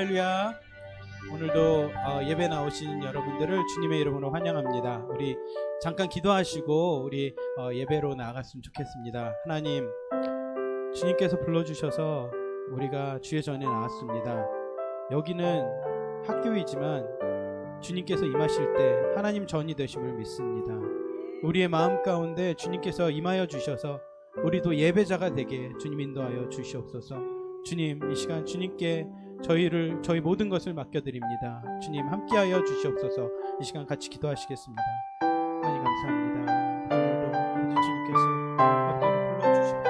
할렐루야. 오늘도 예배 나오신 여러분들을 주님의 이름으로 환영합니다. 우리 잠깐 기도하시고 우리 예배로 나아갔으면 좋겠습니다. 하나님, 주님께서 불러주셔서 우리가 주의 전에 나왔습니다. 여기는 학교이지만 주님께서 임하실 때 하나님 전이 되심을 믿습니다. 우리의 마음 가운데 주님께서 임하여 주셔서 우리도 예배자가 되게 주님 인도하여 주시옵소서. 주님, 이 시간 주님께 저희 모든 것을 맡겨드립니다. 주님 함께하여 주시옵소서. 이 시간 같이 기도하시겠습니다. 하나님 감사합니다. 오늘도 주님께서 앞뒤로 불러주셔서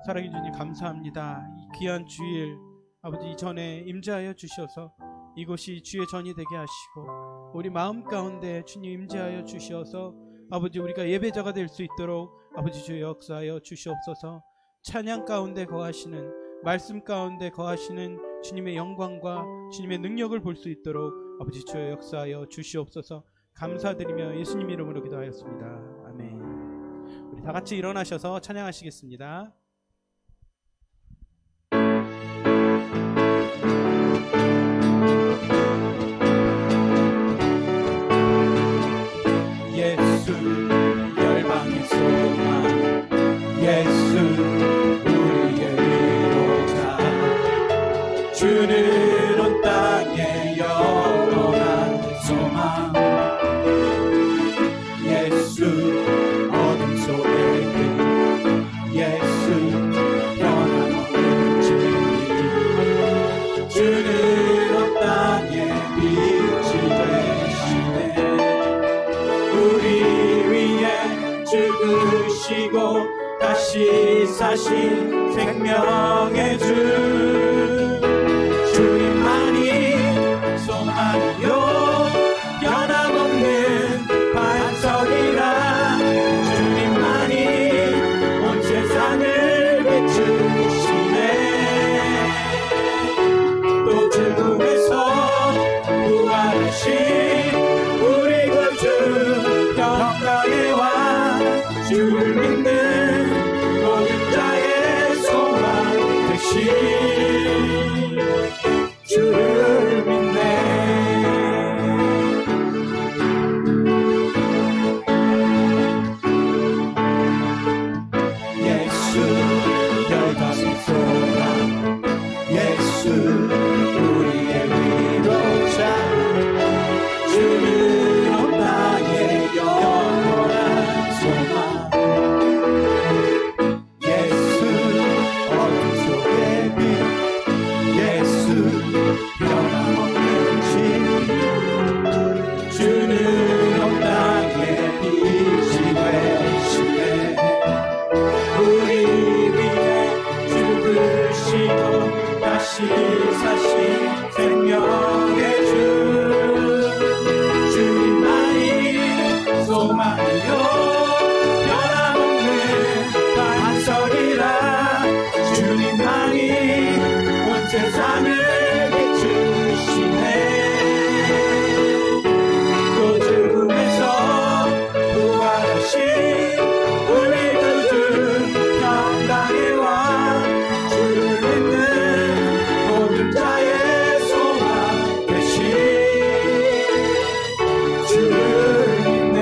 살아계신 주님 감사합니다. 이 귀한 주일 아버지 이전에 임재하여 주셔서 이곳이 주의 전이 되게 하시고 우리 마음 가운데 주님 임재하여 주셔서 아버지 우리가 예배자가 될 수 있도록 아버지 주여 역사하여 주시옵소서. 찬양 가운데 거하시는 말씀 가운데 거하시는 주님의 영광과 주님의 능력을 볼 수 있도록 아버지 주여 역사하여 주시옵소서. 감사드리며 예수님 이름으로 기도하였습니다. 아멘. 우리 다 같이 일어나셔서 찬양하시겠습니다. 예수 열방의 소망, 예수 우리의 위로자, 주는 온 땅의 영원한 소망. 예수 어둠 속의 빛, 예수 변함없는 진리, 주는 온 땅의 빛이 되시네. 우리 위에 죽으시고 다시 사신 생명의 주, 주님만이 소망이요 변함없는 반석이라. 주님만이 온 세상을 비추시네. 또 죽음에서 부활하신 우리 구주 평강의 왕, 주를 믿는 모든 자의 소망 되신 주를 믿네. 예수 열방의 소망, 예수 우리의 위로자, 주는 온 땅의 영원한 소망. 예수 어둠 속의 빛, 예수 변함없는 진리, 주는 온 땅의 빛이 되시네. 우리 위에 죽으시고 다시 사신 생명의 주, 주님만이 소망이요 변함없는 반석이라. 주님만이 온 세상을 비추시네. 또 죽음에서 부활하신 우리 구주 평강의 왕, 주를 믿는 모든 자의 소망 되신 주를 믿네.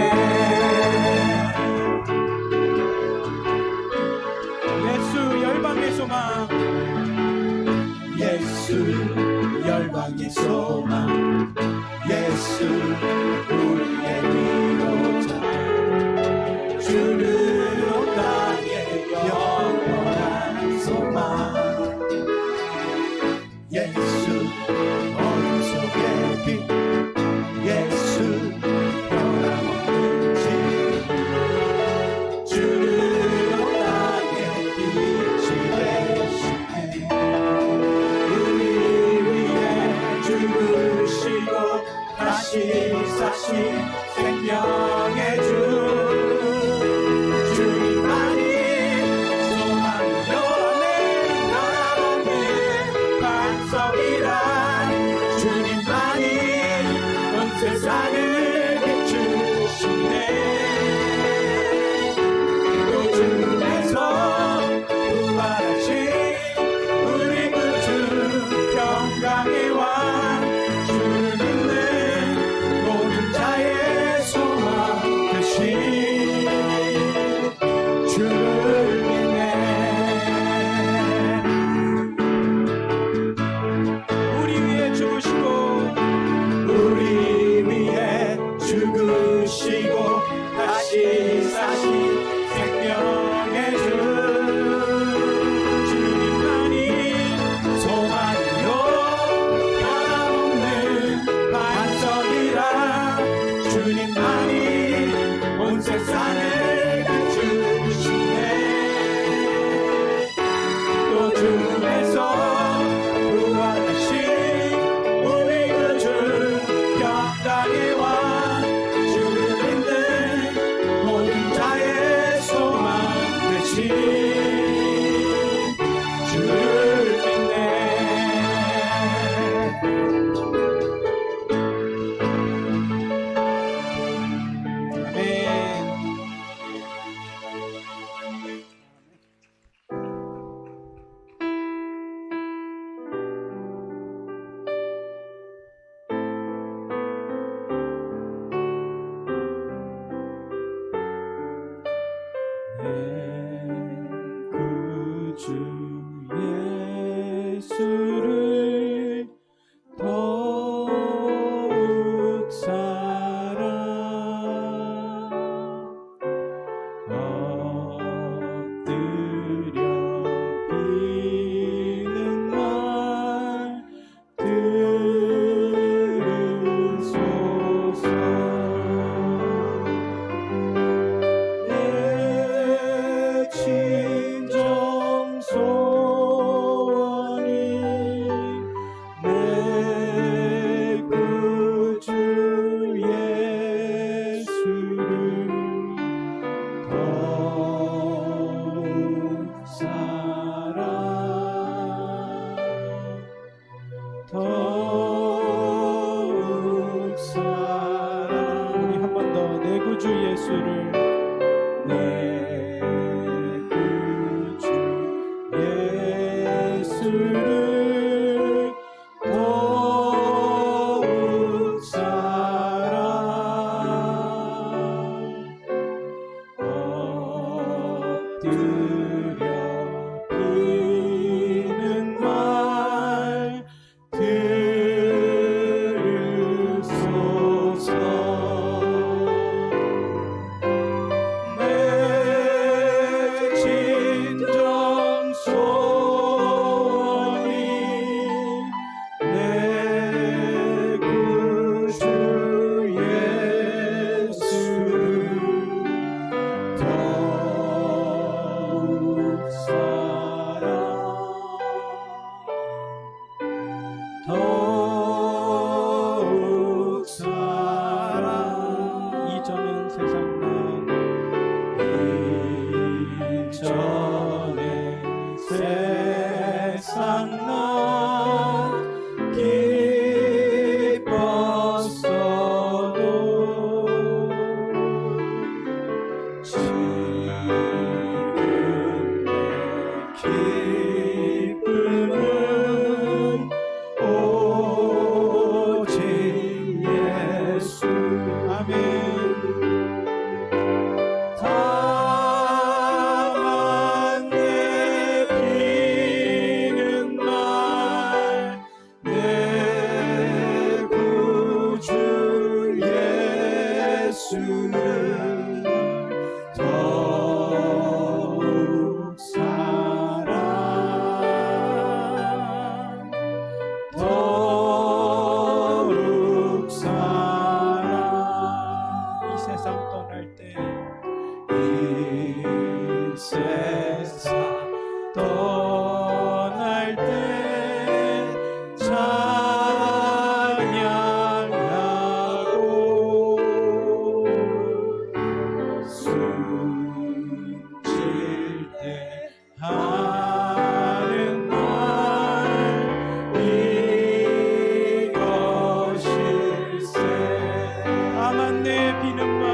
죽으시고 다시 사신 생명의 주 주님만이 소망이요 변함없는 반석이라 주님만이 온 세상을 비추시네 또 죽음에서 부활하신 우리 구주 평강의 왕 주를 믿는 모든 자의 소망 되신 주를 믿네 아멘. 내 구주 예수를 더욱 사랑 엎드려 비는 말 들으소서 내 진정 소원이 내 구주 예수를 더욱 사랑 더욱 사랑 우리 한 번 더 내 구주 예수를 내 구주 예수를 더욱 사랑 엎드려 비는 말 들으소서 내 진정 소원이 내 구주 예수를 더욱 사랑 더욱 사랑 이전은 세상 난 이전에 세상 난 기뻤어도 지금 내 기쁨은 오직 예수 아멘 다만 내 비는 말 내 구주 예수를 더욱 사랑 더욱 사랑 이 세상 떠날 때 이 세상 떠날 때 찬양하고 숨질 때 하는 말 이것일세 다만 내 비는 말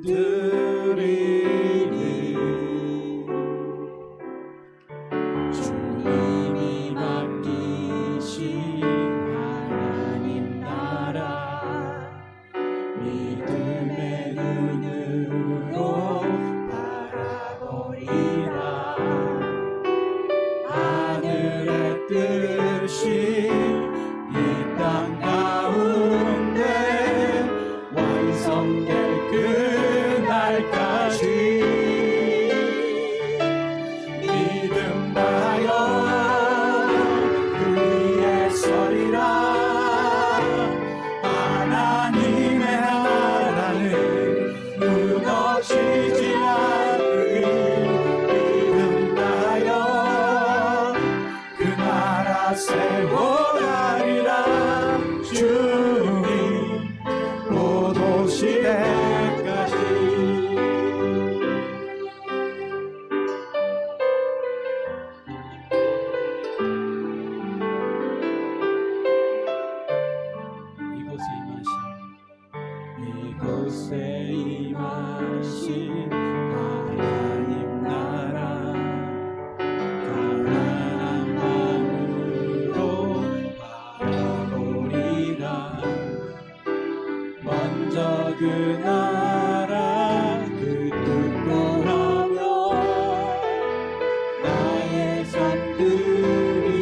드리니 주님이 맡기신 하나님 나라 믿음의 눈으로 바라보리라. 하늘의 뜻이 이 땅 가운데 완성될 그날까지 믿음 다여 그 위에 서리라. 하나님의 나라는 무너지지 않으리. 믿음 다여 그 나라 세워가리라. 주님 곧 오실 때까지. 이곳에 임하신 하나님 나라 가난한 마음으로 바라보리라. 먼저 그 나라 그 뜻대로하며 나의 손들이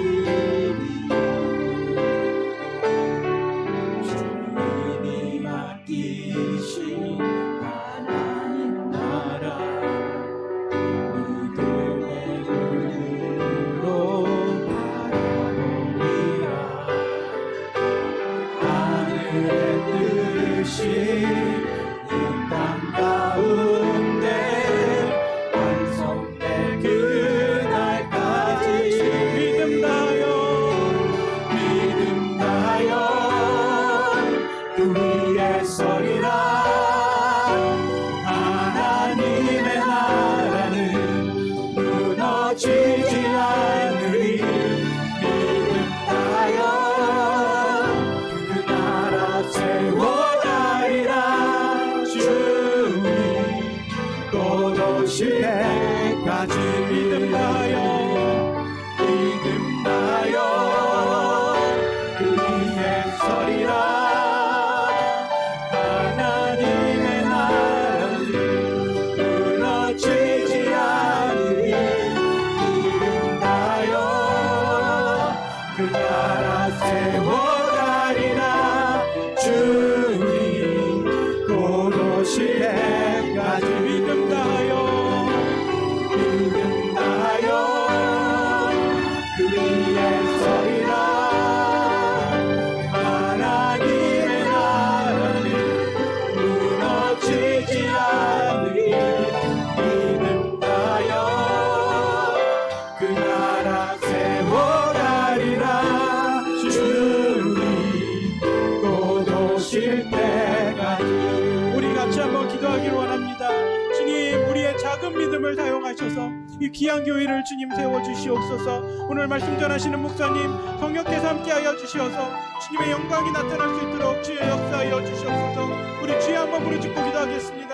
주님이 맡기신 하나님 나라 믿음의 눈으로 바라보리라. 하늘의 뜻이 이 땅 가운데 완성될 그날까지 믿음 다여 그 위에 서리라. 하나님의 나라는 무너지지 않으리. 믿음 다여 그 나라 세워가리라. 주님 곧 오실 때까지 믿음 다여 그 위에 서리라. 하나님의 나라는 무너지지 않으리. 믿음 다여 그 나라 세워가리라. 주님 곧 오실 때까지 믿음 다여 그 위에 서리라. 하나님의 나라는 무너지지 않으리. 믿음 다여 그 나라 세워가리라. 주님 곧 오실 때까지. 우리 같이 한번 기도하기를 원합니다. 주님, 우리의 작은 믿음을 사용하셔서 이 귀한 교회를 주님 세워주시옵소서. 오늘 말씀 전하시는 목사님 성령께서 함께하여 주시어서 주님의 영광이 나타날 수 있도록 주의 역사하여 주시옵소서. 우리 주의 한번 부르짖고 기도하겠습니다.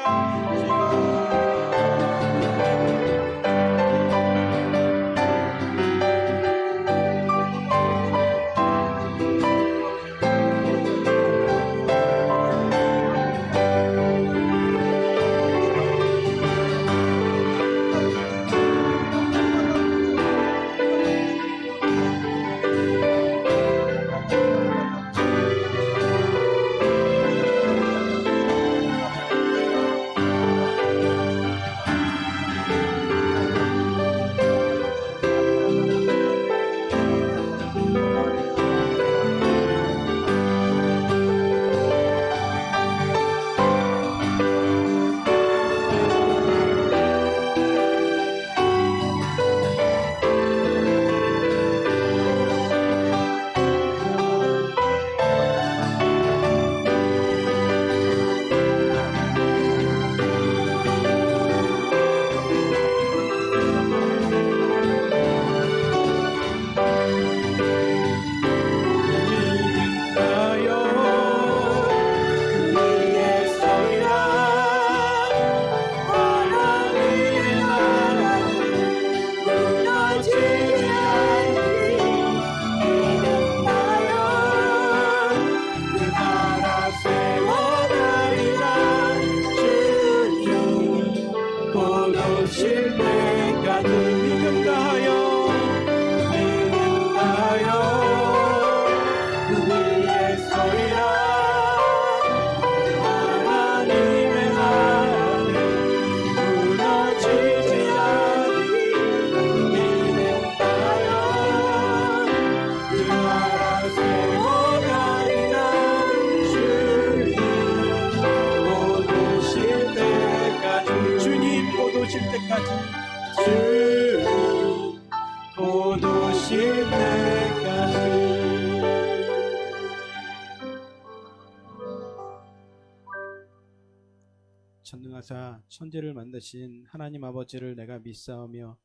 전능하사 천지를 만드신 하나님 아버지를 내가 믿사오며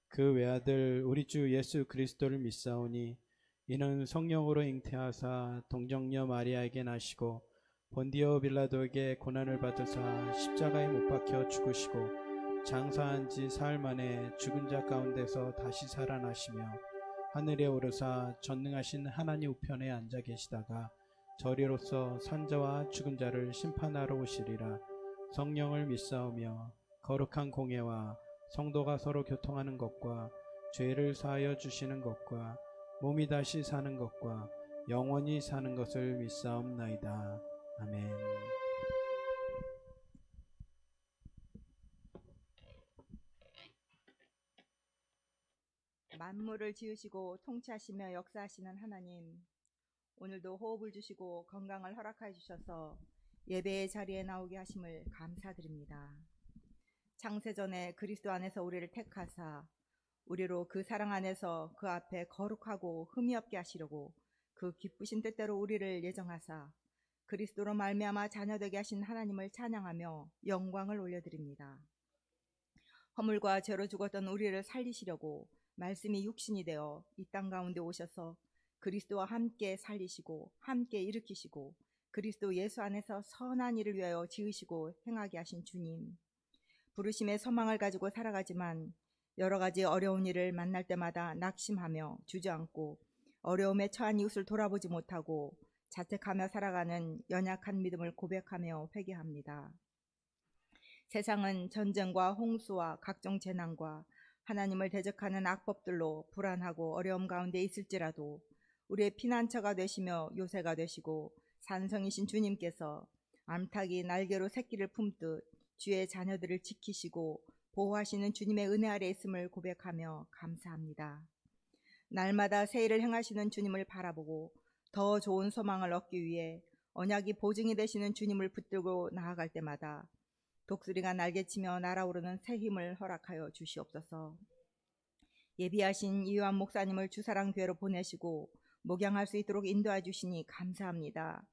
그 외아들 우리 주 예수 그리스도를 믿사오니 이는 성령으로 잉태하사 동정녀 마리아에게 나시고 본디오 빌라도에게 고난을 받으사 십자가에 못 박혀 죽으시고 장사한 지 사흘 만에 죽은 자 가운데서 다시 살아나시며 하늘에 오르사 전능하신 하나님 우편에 앉아 계시다가 저리로서 산자와 죽은 자를 심판하러 오시리라. 성령을 믿사오며 거룩한 공예와 성도가 서로 교통하는 것과 죄를 사하여 주시는 것과 몸이 다시 사는 것과 영원히 사는 것을 믿사옵나이다. 아멘. 만물을 지으시고 통치하시며 역사하시는 하나님, 오늘도 호흡을 주시고 건강을 허락하여 주셔서 예배의 자리에 나오게 하심을 감사드립니다. 창세전에 그리스도 안에서 우리를 택하사 우리로 그 사랑 안에서 그 앞에 거룩하고 흠이 없게 하시려고 그 기쁘신 뜻대로 우리를 예정하사 그리스도로 말미암아 자녀되게 하신 하나님을 찬양하며 영광을 올려드립니다. 허물과 죄로 죽었던 우리를 살리시려고 말씀이 육신이 되어 이 땅 가운데 오셔서 그리스도와 함께 살리시고 함께 일으키시고 그리스도 예수 안에서 선한 일을 위하여 지으시고 행하게 하신 주님, 부르심의 소망을 가지고 살아가지만 여러 가지 어려운 일을 만날 때마다 낙심하며 주저앉고 어려움에 처한 이웃을 돌아보지 못하고 자책하며 살아가는 연약한 믿음을 고백하며 회개합니다. 세상은 전쟁과 홍수와 각종 재난과 하나님을 대적하는 악법들로 불안하고 어려움 가운데 있을지라도 우리의 피난처가 되시며 요새가 되시고 산성이신 주님께서 암탉이 날개로 새끼를 품듯 주의 자녀들을 지키시고 보호하시는 주님의 은혜 아래 있음을 고백하며 감사합니다. 날마다 새 일을 행하시는 주님을 바라보고 더 좋은 소망을 얻기 위해 언약이 보증이 되시는 주님을 붙들고 나아갈 때마다 독수리가 날개치며 날아오르는 새 힘을 허락하여 주시옵소서. 예비하신 이완 목사님을 주사랑교회로 보내시고 목양할 수 있도록 인도해 주시니 감사합니다.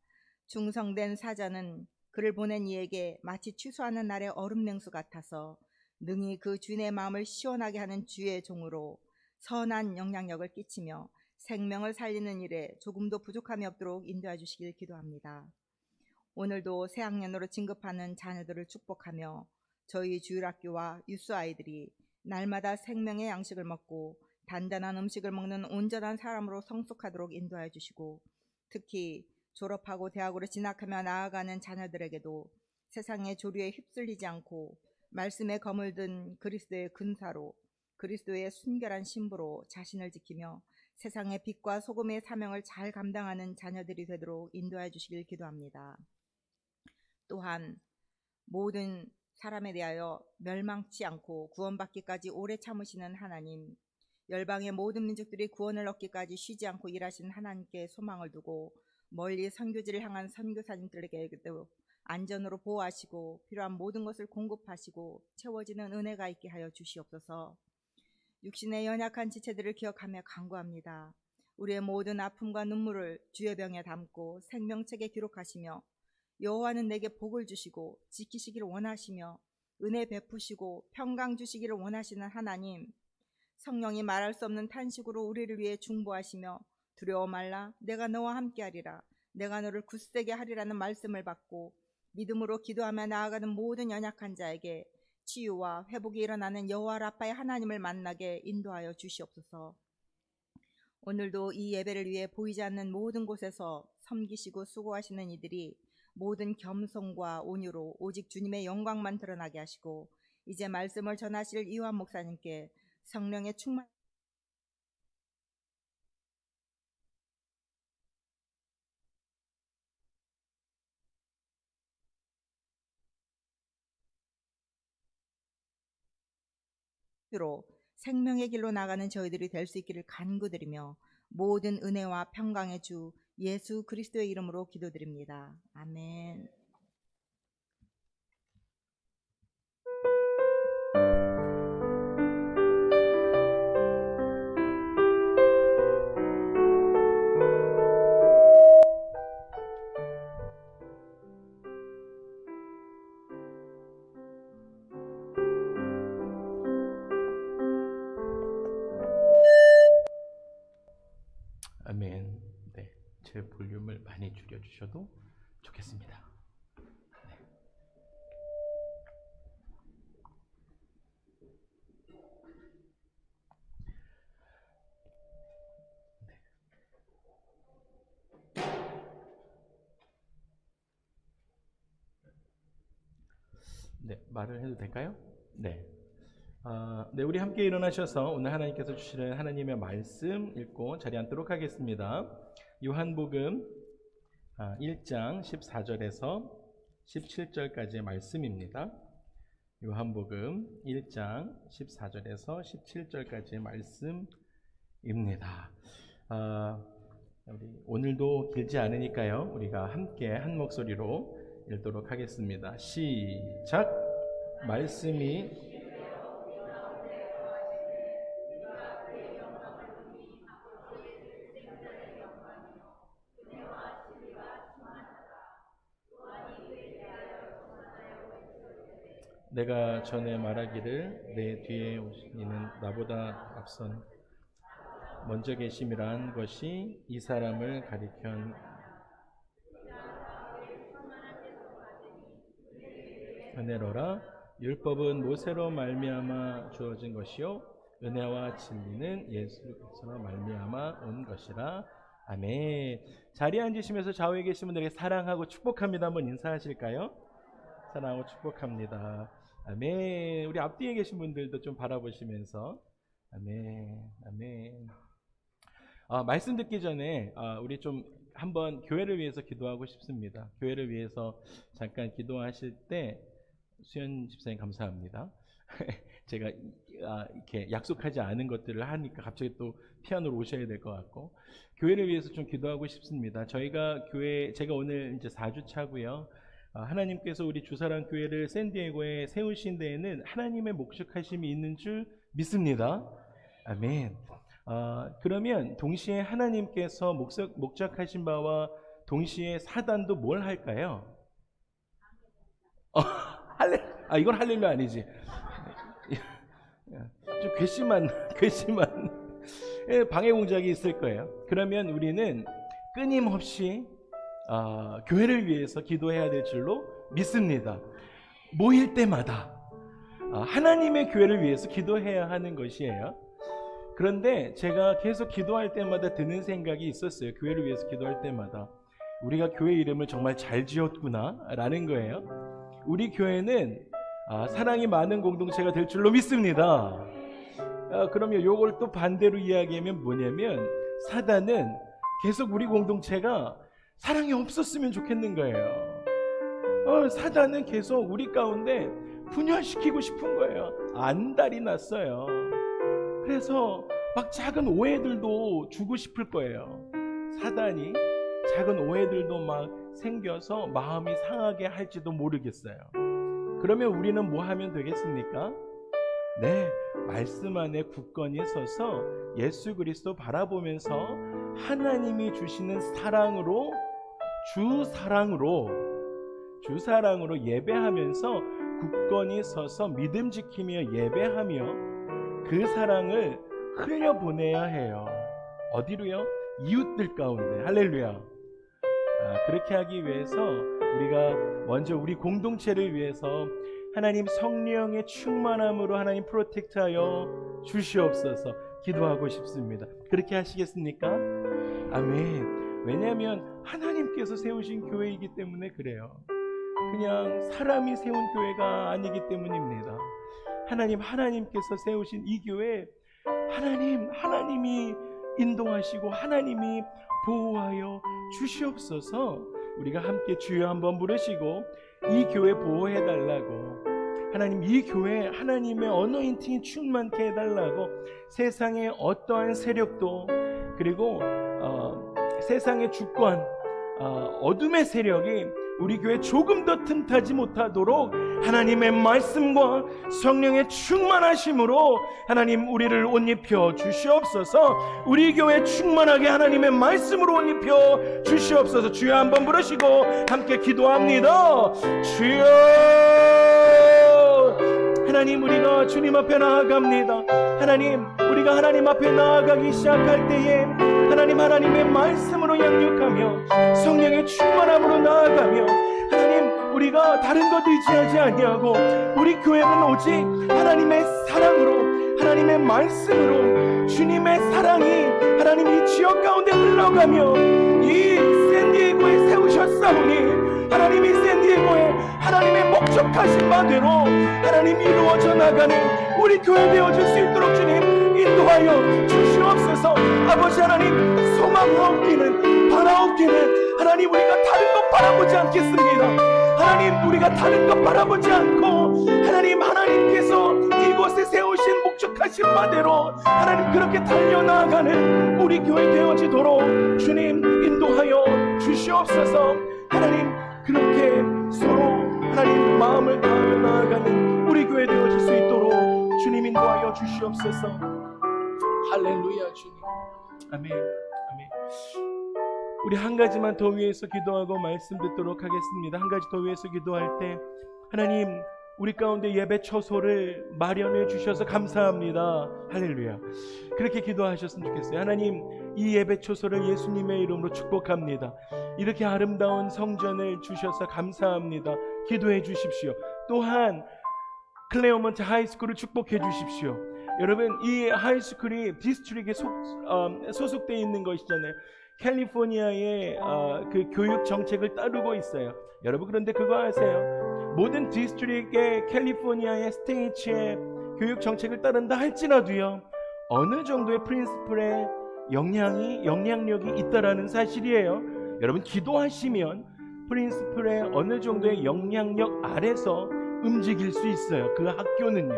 충성된 사자는 그를 보낸 이에게 마치 취소하는 날의 얼음 냉수 같아서 능히 그 주인의 마음을 시원하게 하는 주의 종으로 선한 영향력을 끼치며 생명을 살리는 일에 조금도 부족함이 없도록 인도해 주시길 기도합니다. 오늘도 새학년으로 진급하는 자녀들을 축복하며 저희 주일학교와 유스 아이들이 날마다 생명의 양식을 먹고 단단한 음식을 먹는 온전한 사람으로 성숙하도록 인도해 주시고, 특히 졸업하고 대학으로 진학하며 나아가는 자녀들에게도 세상의 조류에 휩쓸리지 않고 말씀의 검을 든 그리스도의 근사로 그리스도의 순결한 신부로 자신을 지키며 세상의 빛과 소금의 사명을 잘 감당하는 자녀들이 되도록 인도해 주시길 기도합니다. 또한 모든 사람에 대하여 멸망치 않고 구원받기까지 오래 참으시는 하나님, 열방의 모든 민족들이 구원을 얻기까지 쉬지 않고 일하시는 하나님께 소망을 두고 멀리 선교지를 향한 선교사님들에게도 안전으로 보호하시고 필요한 모든 것을 공급하시고 채워지는 은혜가 있게 하여 주시옵소서. 육신의 연약한 지체들을 기억하며 간구합니다. 우리의 모든 아픔과 눈물을 주의 병에 담고 생명책에 기록하시며 여호와는 내게 복을 주시고 지키시기를 원하시며 은혜 베푸시고 평강 주시기를 원하시는 하나님, 성령이 말할 수 없는 탄식으로 우리를 위해 중보하시며 두려워 말라 내가 너와 함께하리라, 내가 너를 굳세게 하리라는 말씀을 받고 믿음으로 기도하며 나아가는 모든 연약한 자에게 치유와 회복이 일어나는 여호와 라파의 하나님을 만나게 인도하여 주시옵소서. 오늘도 이 예배를 위해 보이지 않는 모든 곳에서 섬기시고 수고하시는 이들이 모든 겸손과 온유로 오직 주님의 영광만 드러나게 하시고, 이제 말씀을 전하실 이완 목사님께 성령의 충만 로 생명의 길로 나가는 저희들이 될 수 있기를 간구드리며 모든 은혜와 평강의 주 예수 그리스도의 이름으로 기도드립니다. 아멘. 볼륨을 많이 줄여주셔도 좋겠습니다. 네, 말을 해도 될까요? 네. 네, 우리 함께 일어나셔서 오늘 하나님께서 주시는 하나님의 말씀 읽고 자리에 앉도록 하겠습니다. 요한복음 1장 14절에서 17절까지의 말씀입니다. 요한복음 1장 14절에서 17절까지의 말씀입니다. 우리 오늘도 길지 않으니까요. 우리가 함께 한 목소리로 읽도록 하겠습니다. 시작. 말씀이 내가 전에 말하기를 내 뒤에 오신 이는 나보다 앞선 먼저 계심이란 것이 이 사람을 가리켜 은혜로라. 율법은 모세로 말미암아 주어진 것이요 은혜와 진리는 예수께서 말미암아 온 것이라. 아멘. 자리에 앉으시면서 좌우에 계신 분들에게 사랑하고 축복합니다. 한번 인사하실까요? 사랑하고 축복합니다. 아멘. 우리 앞뒤에 계신 분들도 좀 바라보시면서 아멘. 아멘. 말씀 듣기 전에 우리 좀 한번 교회를 위해서 기도하고 싶습니다. 교회를 위해서 잠깐 기도하실 때 수현 집사님 감사합니다. 제가 이렇게 약속하지 않은 것들을 하니까 갑자기 또 피아노로 오셔야 될 것 같고 교회를 위해서 좀 기도하고 싶습니다. 저희가 교회 제가 오늘 이제 4주 차고요. 하나님께서 우리 주사랑 교회를 샌디에고에 세우신 데에는 하나님의 목적하심이 있는 줄 믿습니다. 아멘. 그러면 동시에 하나님께서 목적하신 바와 동시에 사단도 뭘 할까요? 이건 할렐루야 아니지. 좀 괘씸한 방해 공작이 있을 거예요. 그러면 우리는 끊임없이 교회를 위해서 기도해야 될 줄로 믿습니다. 모일 때마다 하나님의 교회를 위해서 기도해야 하는 것이에요. 그런데 제가 계속 기도할 때마다 드는 생각이 있었어요. 교회를 위해서 기도할 때마다 우리가 교회 이름을 정말 잘 지었구나 라는 거예요. 우리 교회는 사랑이 많은 공동체가 될 줄로 믿습니다. 그러면 요걸 또 반대로 이야기하면 뭐냐면 사단은 계속 우리 공동체가 사랑이 없었으면 좋겠는 거예요. 사단은 계속 우리 가운데 분열시키고 싶은 거예요. 안달이 났어요. 그래서 막 작은 오해들도 주고 싶을 거예요. 사단이 작은 오해들도 막 생겨서 마음이 상하게 할지도 모르겠어요. 그러면 우리는 뭐 하면 되겠습니까? 네, 말씀 안에 굳건히 서서 예수 그리스도 바라보면서 하나님이 주시는 사랑으로 주사랑으로 예배하면서 굳건히 서서 믿음 지키며 예배하며 그 사랑을 흘려보내야 해요. 어디로요? 이웃들 가운데. 할렐루야. 그렇게 하기 위해서 우리가 먼저 우리 공동체를 위해서 하나님 성령의 충만함으로 하나님 프로텍트하여 주시옵소서 기도하고 싶습니다. 그렇게 하시겠습니까? 아멘. 왜냐하면 하나님께서 세우신 교회이기 때문에 그래요. 그냥 사람이 세운 교회가 아니기 때문입니다. 하나님께서 세우신 이 교회 하나님이 인도하시고 하나님이 보호하여 주시옵소서. 우리가 함께 주여 한번 부르시고 이 교회 보호해달라고, 하나님 이 교회 하나님의 어노인팅이 충만케 해달라고, 세상의 어떠한 세력도 그리고 세상의 주권 어둠의 세력이 우리 교회 조금 더 틈타지 못하도록 하나님의 말씀과 성령의 충만하심으로 하나님 우리를 옷 입혀 주시옵소서. 우리 교회 충만하게 하나님의 말씀으로 옷 입혀 주시옵소서. 주여 한번 부르시고 함께 기도합니다. 주여, 하나님 우리가 주님 앞에 나아갑니다. 하나님 우리가 하나님 앞에 나아가기 시작할 때에 하나님, 하나님의 말씀으로 양육하며 성령의 충만함으로 나아가며 하나님, 우리가 다른 것 의지하지 아니하고 우리 교회는 오직 하나님의 사랑으로, 하나님의 말씀으로, 주님의 사랑이 하나님 이 지역 가운데 흘러가며 이 샌디에고에 세우셨사오니 하나님이 샌디에고에 하나님의 목적하신 바대로 하나님 이루어져 나가는 우리 교회 되어질 수 있도록 주님 인도하여 주시옵소서. 아버지 하나님, 소망하옵기는, 바라옵기는 하나님 우리가 다른 것 바라보지 않겠습니다. 하나님, 우리가 다른 것 바라보지 않고 하나님, 하나님께서 이곳에 세우신 목적하신 바대로 하나님 그렇게 달려나가는 우리 교회 되어지도록 주님 인도하여 주시옵소서. 하나님, 그렇게 서로 하나님 마음을 다하여 나아가는 우리 교회 되어질 수 있도록 주님 인도하여 주시옵소서. 할렐루야. 주님, 아멘, 아멘. 우리 한 가지만 더 위해서 기도하고 말씀 듣도록 하겠습니다. 한 가지 더 위해서 기도할 때, 하나님, 우리 가운데 예배 처소를 마련해 주셔서 감사합니다. 할렐루야. 그렇게 기도하셨으면 좋겠어요. 하나님, 이 예배 처소를 예수님의 이름으로 축복합니다. 이렇게 아름다운 성전을 주셔서 감사합니다. 기도해 주십시오. 또한 클레어먼트 하이스쿨을 축복해 주십시오. 여러분, 이 하이스쿨이 디스트릭에 소속되어 있는 것이잖아요. 캘리포니아의 그 교육 정책을 따르고 있어요. 여러분, 그런데 그거 아세요? 모든 디스트릭의 캘리포니아의 스테이츠의 교육 정책을 따른다 할지라도요, 어느 정도의 프린시플의 영향력이 있다라는 사실이에요. 여러분, 기도하시면 프린시플의 어느 정도의 영향력 아래서 움직일 수 있어요. 그 학교는요.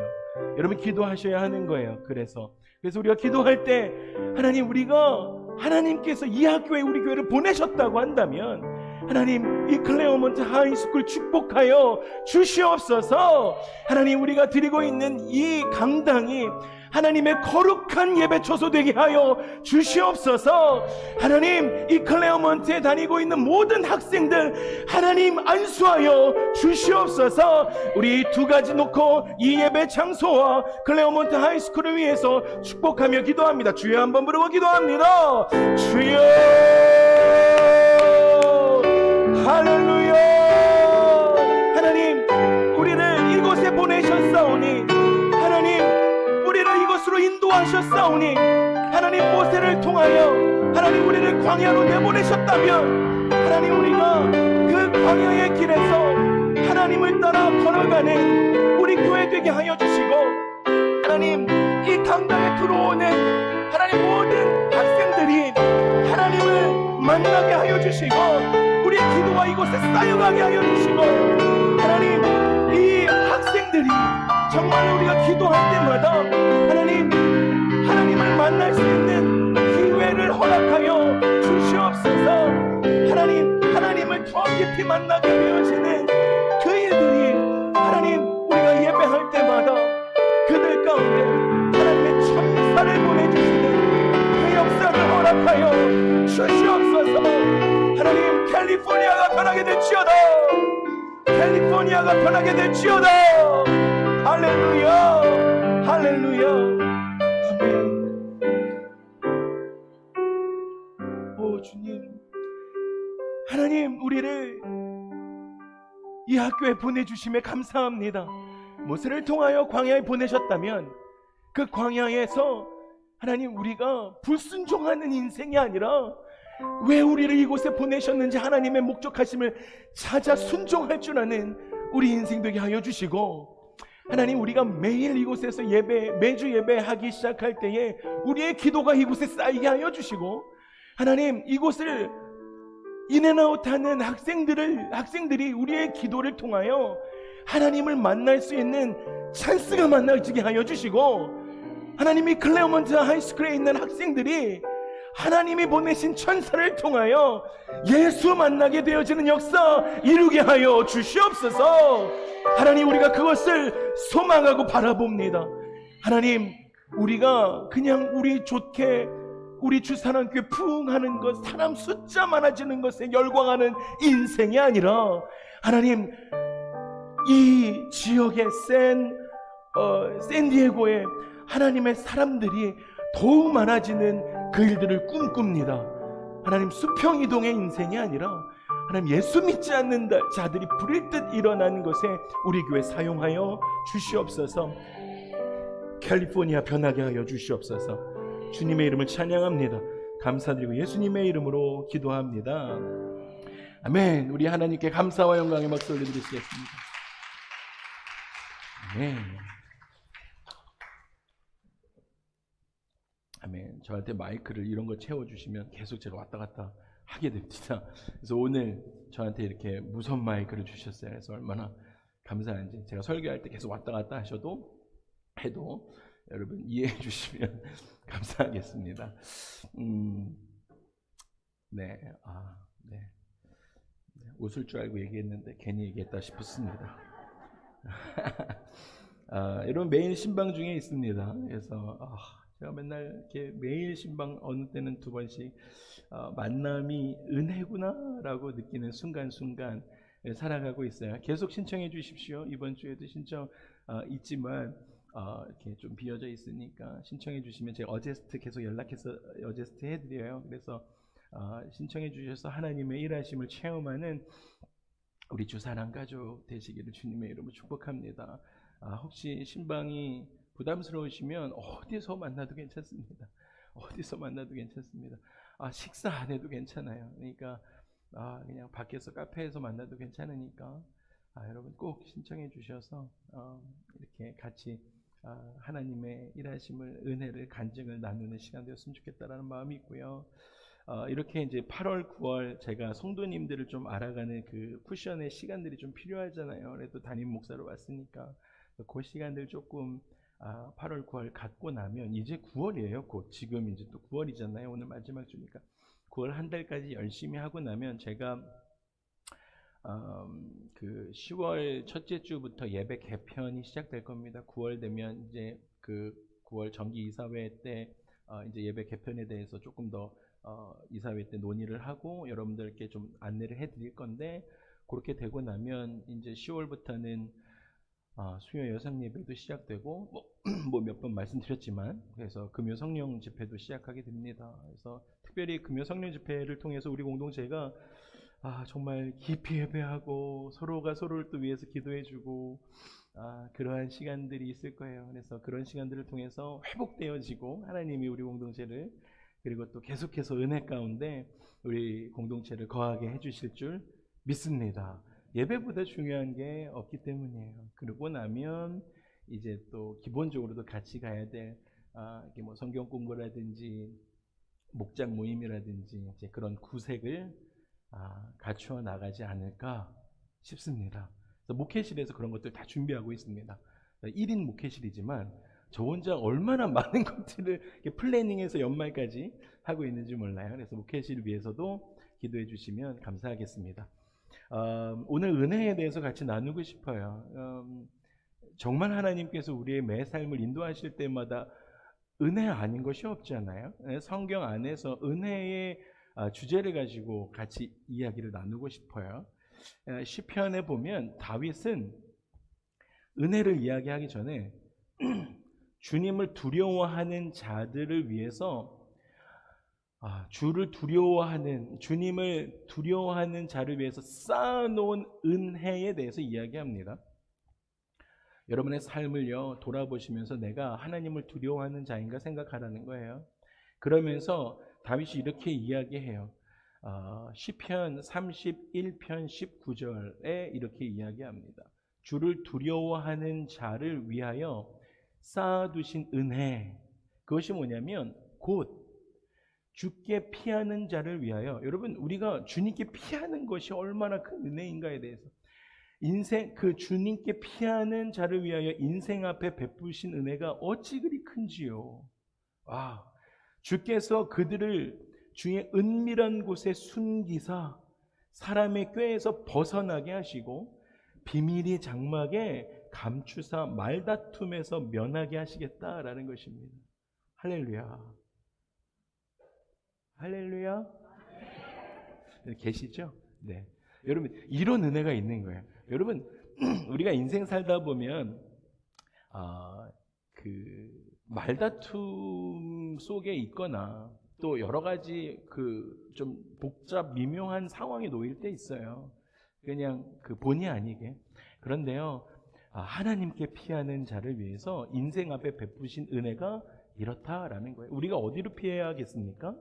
여러분, 기도하셔야 하는 거예요. 그래서 우리가 기도할 때, 하나님, 우리가 하나님께서 이 학교에 우리 교회를 보내셨다고 한다면 하나님, 이 클레어먼트 하이스쿨 축복하여 주시옵소서. 하나님, 우리가 드리고 있는 이 강당이 하나님의 거룩한 예배 처소 되게 하여 주시옵소서. 하나님, 이 클레어먼트에 다니고 있는 모든 학생들 하나님 안수하여 주시옵소서. 우리 두 가지 놓고 이 예배 장소와 클레어먼트 하이스쿨을 위해서 축복하며 기도합니다. 주여 한번 부르고 기도합니다. 주여, 할렐루야. 하나님, 우리를 이곳에 보내셨사오니, 하나님, 우리를 이곳으로 인도하셨사오니, 하나님, 모세를 통하여 하나님 우리를 광야로 내보내셨다면 하나님, 우리가 그 광야의 길에서 하나님을 따라 걸어가는 우리 교회 되게 하여 주시고, 하나님, 이 강당에 들어오는 하나님 모든 학생들이 하나님을 만나게 하여 주시고, 우리의 기도가 이곳에 쌓여가게 하여 주시고, 하나님, 이 학생들이 정말 우리가 기도할 때마다 하나님을 만날 수 있는 기회를 허락하여 주시옵소서. 하나님을 더 깊이 만나게 되어지는 그 일들이 하나님, 우리가 예배할 때마다 그들 가운데 하나님의 천사를 보내주시는 그 역사를 허락하여 주시옵소서. 하나님, 캘리포니아가 변하게 될지어다. 캘리포니아가 변하게 될지어다. 할렐루야, 할렐루야, 아멘. 오 주님, 하나님, 우리를 이 학교에 보내주심에 감사합니다. 모세를 통하여 광야에 보내셨다면 그 광야에서 하나님, 우리가 불순종하는 인생이 아니라 왜 우리를 이곳에 보내셨는지 하나님의 목적하심을 찾아 순종할 줄 아는 우리 인생 되게 하여 주시고, 하나님, 우리가 매일 이곳에서 매주 예배하기 시작할 때에 우리의 기도가 이곳에 쌓이게 하여 주시고, 하나님, 이곳을 인앤아웃하는 학생들이 우리의 기도를 통하여 하나님을 만날 수 있는 찬스가 만나지게 하여 주시고, 하나님이 클레어먼트 하이스쿨에 있는 학생들이 하나님이 보내신 천사를 통하여 예수 만나게 되어지는 역사 이루게 하여 주시옵소서. 하나님, 우리가 그것을 소망하고 바라봅니다. 하나님, 우리가 그냥 우리 좋게 우리 주사랑교회 부흥하는 것, 사람 숫자 많아지는 것에 열광하는 인생이 아니라, 하나님, 이 지역의 샌디에고에 하나님의 사람들이 더욱 많아지는 그 일들을 꿈꿉니다. 하나님, 수평이동의 인생이 아니라 하나님, 예수 믿지 않는 자들이 불일 듯 일어나는 것에 우리 교회 사용하여 주시옵소서. 캘리포니아 변하게 하여 주시옵소서. 주님의 이름을 찬양합니다. 감사드리고 예수님의 이름으로 기도합니다. 아멘. 우리 하나님께 감사와 영광의 박수 올려드리시겠습니다. 아멘. 아멘. 저한테 마이크를 이런 거 채워주시면 계속 제가 왔다 갔다 하게 됩니다. 그래서 오늘 저한테 이렇게 무선 마이크를 주셨어요. 그래서 얼마나 감사한지, 제가 설교할 때 계속 왔다 갔다 해도 여러분 이해해 주시면 감사하겠습니다. 네. 웃을 줄 알고 얘기했는데 괜히 얘기했다 싶었습니다. 여러분, 매일 신방 중에 있습니다. 그래서 제가 맨날 이렇게 매일 신방, 어느 때는 2번씩 만남이 은혜구나라고 느끼는 순간순간 살아가고 있어요. 계속 신청해 주십시오. 이번 주에도 신청 있지만 이렇게 좀 비어져 있으니까 신청해 주시면 제가 어제스트 계속 연락해서 어제스트 해드려요. 그래서 신청해 주셔서 하나님의 일하심을 체험하는 우리 주사랑 가족 되시기를 주님의 이름으로 축복합니다. 혹시 신방이 부담스러우시면 어디서 만나도 괜찮습니다. 어디서 만나도 괜찮습니다. 식사 안 해도 괜찮아요. 그러니까 그냥 밖에서 카페에서 만나도 괜찮으니까 여러분 꼭 신청해 주셔서 이렇게 같이 하나님의 일하심을, 은혜를, 간증을 나누는 시간 되었으면 좋겠다라는 마음이 있고요. 이렇게 이제 8월, 9월 제가 성도님들을 좀 알아가는 그 쿠션의 시간들이 좀 필요하잖아요. 그래도 담임 목사로 왔으니까 그 시간들 조금 8월, 9월 갖고 나면 이제 9월이에요. 곧 지금 이제 또 9월이잖아요. 오늘 마지막 주니까 9월 한 달까지 열심히 하고 나면 제가 그 10월 첫째 주부터 예배 개편이 시작될 겁니다. 9월 되면 이제 그 9월 정기 이사회 때 이제 예배 개편에 대해서 조금 더 이사회 때 논의를 하고 여러분들께 좀 안내를 해드릴 건데, 그렇게 되고 나면 이제 10월부터는 수요 여성 예배도 시작되고 뭐 몇 번 말씀드렸지만, 그래서 금요 성령 집회도 시작하게 됩니다. 그래서 특별히 금요 성령 집회를 통해서 우리 공동체가 정말 깊이 예배하고 서로가 서로를 또 위해서 기도해주고 그러한 시간들이 있을 거예요. 그래서 그런 시간들을 통해서 회복되어지고 하나님이 우리 공동체를, 그리고 또 계속해서 은혜 가운데 우리 공동체를 거하게 해주실 줄 믿습니다. 예배보다 중요한 게 없기 때문이에요. 그러고 나면 이제 또 기본적으로도 같이 가야 될 이게 뭐 성경 공부라든지 목장 모임이라든지 이제 그런 구색을 갖추어 나가지 않을까 싶습니다. 그래서 목회실에서 그런 것들 다 준비하고 있습니다. 1인 목회실이지만 저 혼자 얼마나 많은 것들을 플래닝해서 연말까지 하고 있는지 몰라요. 그래서 목회실을 위해서도 기도해 주시면 감사하겠습니다. 오늘 은혜에 대해서 같이 나누고 싶어요. 정말 하나님께서 우리의 매 삶을 인도하실 때마다 은혜 아닌 것이 없잖아요. 성경 안에서 은혜의 주제를 가지고 같이 이야기를 나누고 싶어요. 시편에 보면 다윗은 은혜를 이야기하기 전에 주님을 두려워하는 자들을 위해서 주를 두려워하는, 주님을 두려워하는 자를 위해서 쌓아놓은 은혜에 대해서 이야기합니다. 여러분의 삶을요 돌아보시면서 내가 하나님을 두려워하는 자인가 생각하라는 거예요. 그러면서 다윗이 이렇게 이야기해요. 시편 31편 19절에 이렇게 이야기합니다. 주를 두려워하는 자를 위하여 쌓아두신 은혜, 그것이 뭐냐면 곧 주께 피하는 자를 위하여, 여러분 우리가 주님께 피하는 것이 얼마나 큰 은혜인가에 대해서, 인생 그 주님께 피하는 자를 위하여 인생 앞에 베푸신 은혜가 어찌 그리 큰지요. 주께서 그들을 주의 은밀한 곳에 숨기사 사람의 꾀에서 벗어나게 하시고 비밀이 장막에 감추사 말다툼에서 면하게 하시겠다라는 것입니다. 할렐루야. 할렐루야. 계시죠? 네. 여러분 이런 은혜가 있는 거예요. 여러분 우리가 인생 살다 보면 그 말다툼 속에 있거나 또 여러 가지 그 좀 복잡 미묘한 상황에 놓일 때 있어요. 그냥 그 본의 아니게. 그런데요, 하나님께 피하는 자를 위해서 인생 앞에 베푸신 은혜가 이렇다라는 거예요. 우리가 어디로 피해야겠습니까?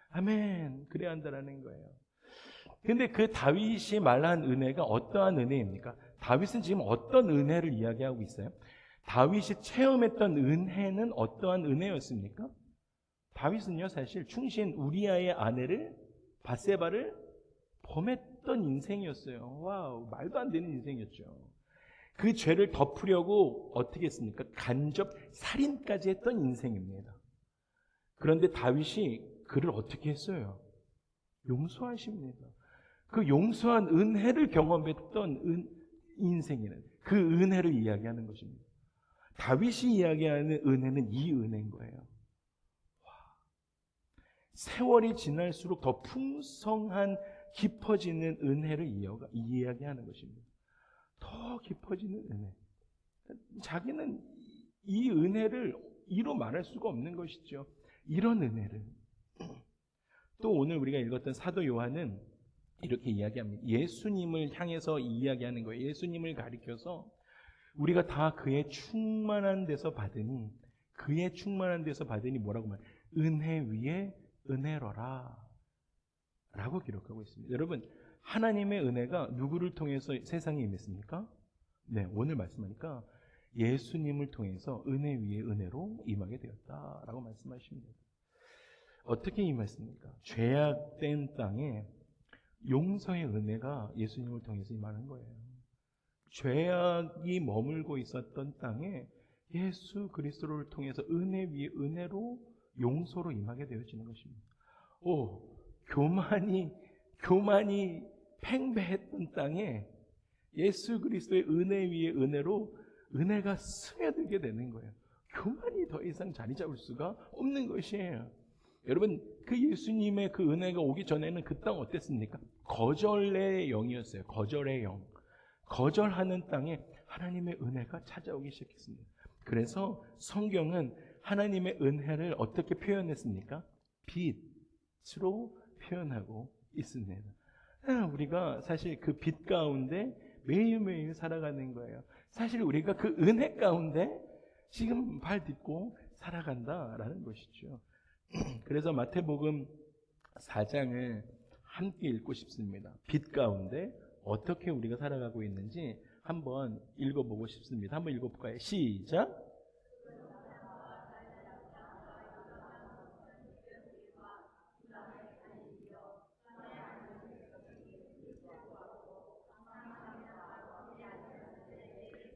아멘. 그래야 한다라는 거예요. 근데 그 다윗이 말한 은혜가 어떠한 은혜입니까? 다윗은 지금 어떤 은혜를 이야기하고 있어요? 다윗이 체험했던 은혜는 어떠한 은혜였습니까? 다윗은요, 사실 충신 우리아의 아내를 밧세바를 범했던 인생이었어요. 와우, 말도 안 되는 인생이었죠. 그 죄를 덮으려고 어떻게 했습니까? 간접 살인까지 했던 인생입니다. 그런데 다윗이 그를 어떻게 했어요? 용서하십니다. 그 용서한 은혜를 경험했던 인생이는 그 은혜를 이야기하는 것입니다. 다윗이 이야기하는 은혜는 이 은혜인 거예요. 세월이 지날수록 더 풍성한 깊어지는 은혜를 이야기하는 것입니다. 더 깊어지는 은혜. 자기는 이 은혜를 이로 말할 수가 없는 것이죠. 이런 은혜를. 또 오늘 우리가 읽었던 사도 요한은 이렇게 이야기합니다. 예수님을 향해서 이야기하는 거예요. 예수님을 가리켜서 우리가 다 그의 충만한 데서 받으니, 그의 충만한 데서 받으니 뭐라고 말해요? 은혜 위에 은혜로라 라고 기록하고 있습니다. 여러분, 하나님의 은혜가 누구를 통해서 세상에 임했습니까? 네, 오늘 말씀하니까 예수님을 통해서 은혜 위에 은혜로 임하게 되었다라고 말씀하십니다. 어떻게 임했습니까? 죄악된 땅에 용서의 은혜가 예수님을 통해서 임하는 거예요. 죄악이 머물고 있었던 땅에 예수 그리스도를 통해서 은혜 위에 은혜로 용서로 임하게 되어지는 것입니다. 교만이 팽배했던 땅에 예수 그리스도의 은혜 위에 은혜로 은혜가 스며들게 되는 거예요. 교만이 더 이상 자리 잡을 수가 없는 것이에요. 여러분, 그 예수님의 그 은혜가 오기 전에는 그 땅 어땠습니까? 거절의 영이었어요. 거절의 영. 거절하는 땅에 하나님의 은혜가 찾아오기 시작했습니다. 그래서 성경은 하나님의 은혜를 어떻게 표현했습니까? 빛으로 표현하고 있습니다. 우리가 사실 그 빛 가운데 매일매일 살아가는 거예요. 사실 우리가 그 은혜 가운데 지금 발 딛고 살아간다라는 것이죠. 그래서 마태복음 4장을 함께 읽고 싶습니다. 빛 가운데 어떻게 우리가 살아가고 있는지 한번 읽어보고 싶습니다. 한번 읽어볼까요? 시작!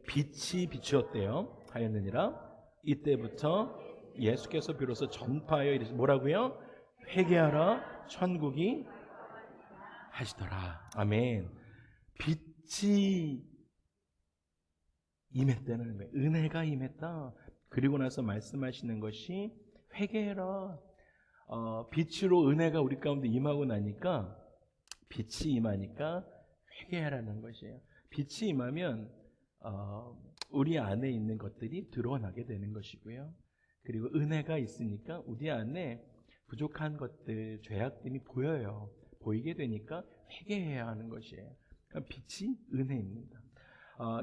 빛이 비추었대요. 하였느니라. 이때부터 예수께서 비로소 전파하여 이르시 뭐라고요? 회개하라, 천국이 하시더라. 아멘. 빛이 임했다는 거예요. 은혜가 임했다. 그리고 나서 말씀하시는 것이 회개해라. 빛으로 은혜가 우리 가운데 임하고 나니까, 빛이 임하니까 회개하라는 것이에요. 빛이 임하면 우리 안에 있는 것들이 드러나게 되는 것이고요. 그리고 은혜가 있으니까 우리 안에 부족한 것들, 죄악됨이 보여요. 보이게 되니까 회개해야 하는 것이에요. 그러니까 빛이 은혜입니다.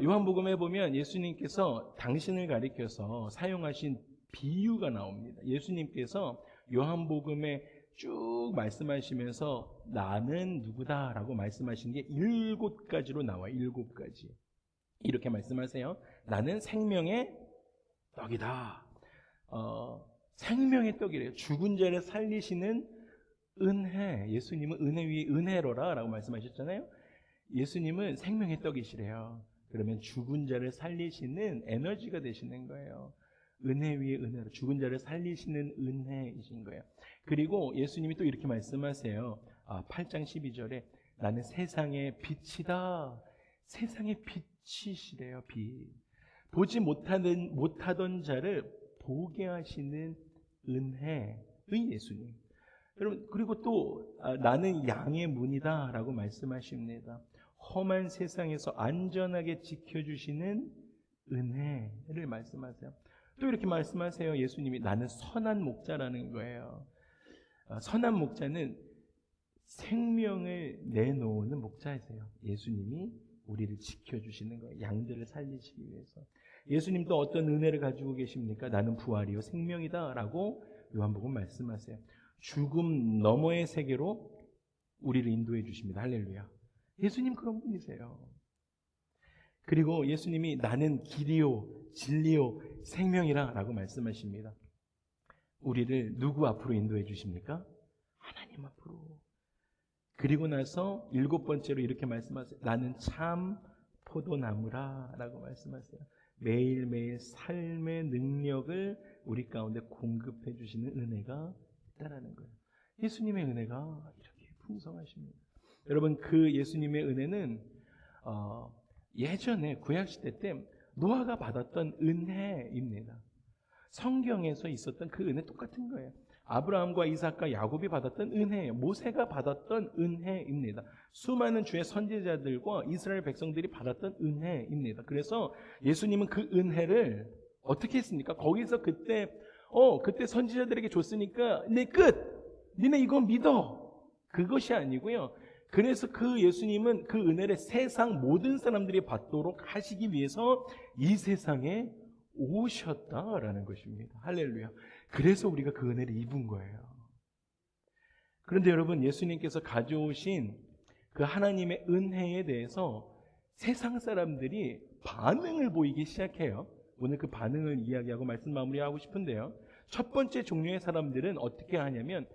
요한복음에 보면 예수님께서 당신을 가리켜서 사용하신 비유가 나옵니다. 예수님께서 요한복음에 쭉 말씀하시면서 나는 누구다라고 말씀하신 게 7가지로 나와요. 7가지. 이렇게 말씀하세요. 나는 생명의 떡이다. 생명의 떡이래요. 죽은 자를 살리시는 은혜. 예수님은 은혜 위에 은혜로라 라고 말씀하셨잖아요. 예수님은 생명의 떡이시래요. 그러면 죽은 자를 살리시는 에너지가 되시는 거예요. 은혜 위에 은혜로 죽은 자를 살리시는 은혜이신 거예요. 그리고 예수님이 또 이렇게 말씀하세요. 8장 12절에 나는 세상의 빛이다. 세상의 빛이시래요. 빛. 보지 못하던 자를 보게 하시는 은혜의 예수님. 여러분, 그리고 또 나는 양의 문이다 라고 말씀하십니다. 험한 세상에서 안전하게 지켜주시는 은혜를 말씀하세요. 또 이렇게 말씀하세요. 예수님이 나는 선한 목자라는 거예요. 선한 목자는 생명을 내놓는 목자이세요. 예수님이 우리를 지켜주시는 거예요. 양들을 살리시기 위해서. 예수님도 어떤 은혜를 가지고 계십니까? 나는 부활이요 생명이다 라고 요한복음 말씀하세요. 죽음 너머의 세계로 우리를 인도해 주십니다. 할렐루야. 예수님 그런 분이세요. 그리고 예수님이 나는 길이요 진리요 생명이라 라고 말씀하십니다. 우리를 누구 앞으로 인도해 주십니까? 하나님 앞으로. 그리고 나서 7번째로 이렇게 말씀하세요. 나는 참 포도나무라 라고 말씀하세요. 매일매일 삶의 능력을 우리 가운데 공급해 주시는 은혜가 있다라는 거예요. 예수님의 은혜가 이렇게 풍성하십니다. 여러분, 그 예수님의 은혜는 예전에 구약시대 때 노아가 받았던 은혜입니다. 성경에서 있었던 그 은혜 똑같은 거예요. 아브라함과 이삭과 야곱이 받았던 은혜예요. 모세가 받았던 은혜입니다. 수많은 주의 선지자들과 이스라엘 백성들이 받았던 은혜입니다. 그래서 예수님은 그 은혜를 어떻게 했습니까? 거기서 그때 선지자들에게 줬으니까 내 끝! 니네 이거 믿어! 그것이 아니고요. 그래서 그 예수님은 그 은혜를 세상 모든 사람들이 받도록 하시기 위해서 이 세상에 오셨다라는 것입니다. 할렐루야. 그래서 우리가 그 은혜를 입은 거예요. 그런데 여러분, 예수님께서 가져오신 그 하나님의 은혜에 대해서 세상 사람들이 반응을 보이기 시작해요. 오늘 그 반응을 이야기하고 말씀 마무리하고 싶은데요. 첫 번째 종류의 사람들은 어떻게 하냐면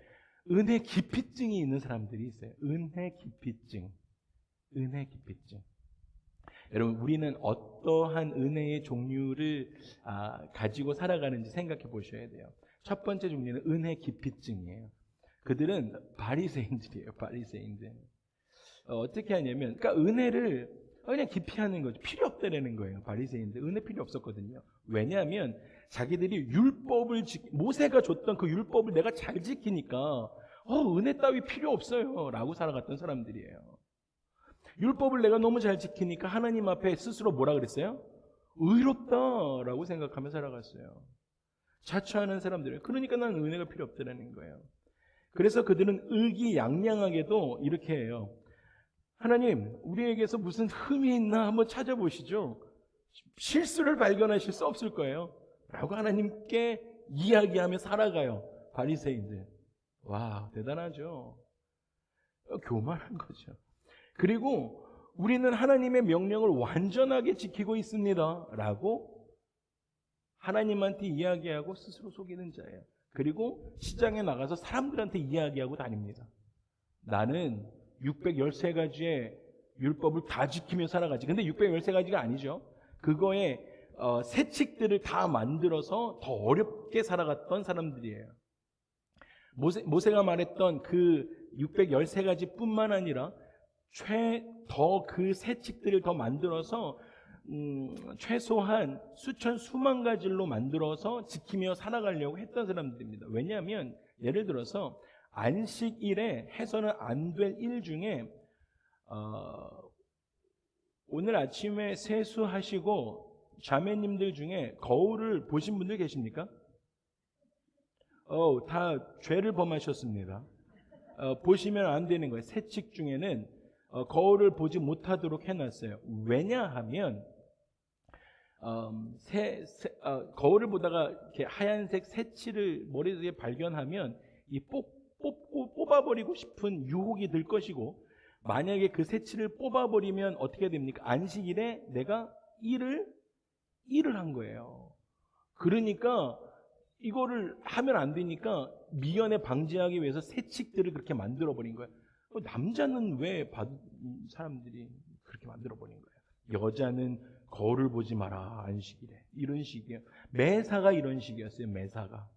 은혜 기피증이 있는 사람들이 있어요. 은혜 기피증. 여러분, 우리는 어떠한 은혜의 종류를 가지고 살아가는지 생각해 보셔야 돼요. 첫 번째 종류는 은혜 기피증이에요. 그들은 바리새인들이에요. 바리새인들. 어떻게 하냐면, 그러니까 은혜를 그냥 기피하는 거죠. 필요 없다라는 거예요. 바리새인들 은혜 필요 없었거든요. 왜냐하면 자기들이 모세가 줬던 그 율법을 내가 잘 지키니까 은혜 따위 필요 없어요 라고 살아갔던 사람들이에요. 율법을 내가 너무 잘 지키니까 하나님 앞에 스스로 뭐라 그랬어요? 의롭다라고 생각하며 살아갔어요. 자처하는 사람들. 그러니까 나는 은혜가 필요 없다라는 거예요. 그래서 그들은 의기양양하게도 이렇게 해요. 하나님, 우리에게서 무슨 흠이 있나 한번 찾아보시죠. 실수를 발견하실 수 없을 거예요 라고 하나님께 이야기하며 살아가요. 바리새인들. 와, 대단하죠. 교만한 거죠. 그리고 우리는 하나님의 명령을 완전하게 지키고 있습니다 라고 하나님한테 이야기하고 스스로 속이는 자예요. 그리고 시장에 나가서 사람들한테 이야기하고 다닙니다. 나는 613가지의 율법을 다 지키며 살아가지. 근데 613가지가 아니죠. 그거에 세칙들을 다 만들어서 더 어렵게 살아갔던 사람들이에요. 모세가 말했던 그 613가지 뿐만 아니라 더 그 세칙들을 더 만들어서 최소한 수만 가지로 만들어서 지키며 살아가려고 했던 사람들입니다. 왜냐하면 예를 들어서 안식일에 해서는 안 될 일 중에 오늘 아침에 세수하시고 자매님들 중에 거울을 보신 분들 계십니까? 다 죄를 범하셨습니다. 보시면 안 되는 거예요. 세칙 중에는 거울을 보지 못하도록 해놨어요. 왜냐하면 거울을 보다가 이렇게 하얀색 새치를 머릿속에 발견하면 이 뽑아버리고 싶은 유혹이 들 것이고, 만약에 그 새치를 뽑아버리면 어떻게 됩니까? 안식일에 내가 일을 한 거예요. 그러니까 이거를 하면 안 되니까 미연에 방지하기 위해서 새칙들을 그렇게 만들어버린 거예요. 남자는 왜 사람들이 그렇게 만들어버린 거예요? 여자는 거울을 보지 마라, 안식일에. 이런 식이에요. 매사가 이런 식이었어요. 매사가.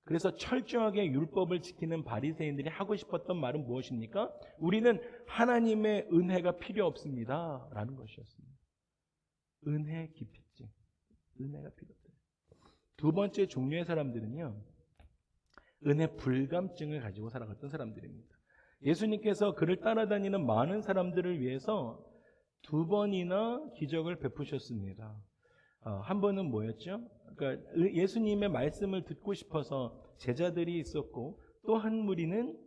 그래서 철저하게 율법을 지키는 바리새인들이 하고 싶었던 말은 무엇입니까? 우리는 하나님의 은혜가 필요 없습니다 라는 것이었습니다. 은혜 기피증. 은혜가 필요 없다. 두 번째 종류의 사람들은요, 은혜 불감증을 가지고 살아갔던 사람들입니다. 예수님께서 그를 따라다니는 많은 사람들을 위해서 2번이나 기적을 베푸셨습니다. 한 번은 뭐였죠? 그러니까 예수님의 말씀을 듣고 싶어서 제자들이 있었고, 또 한 무리는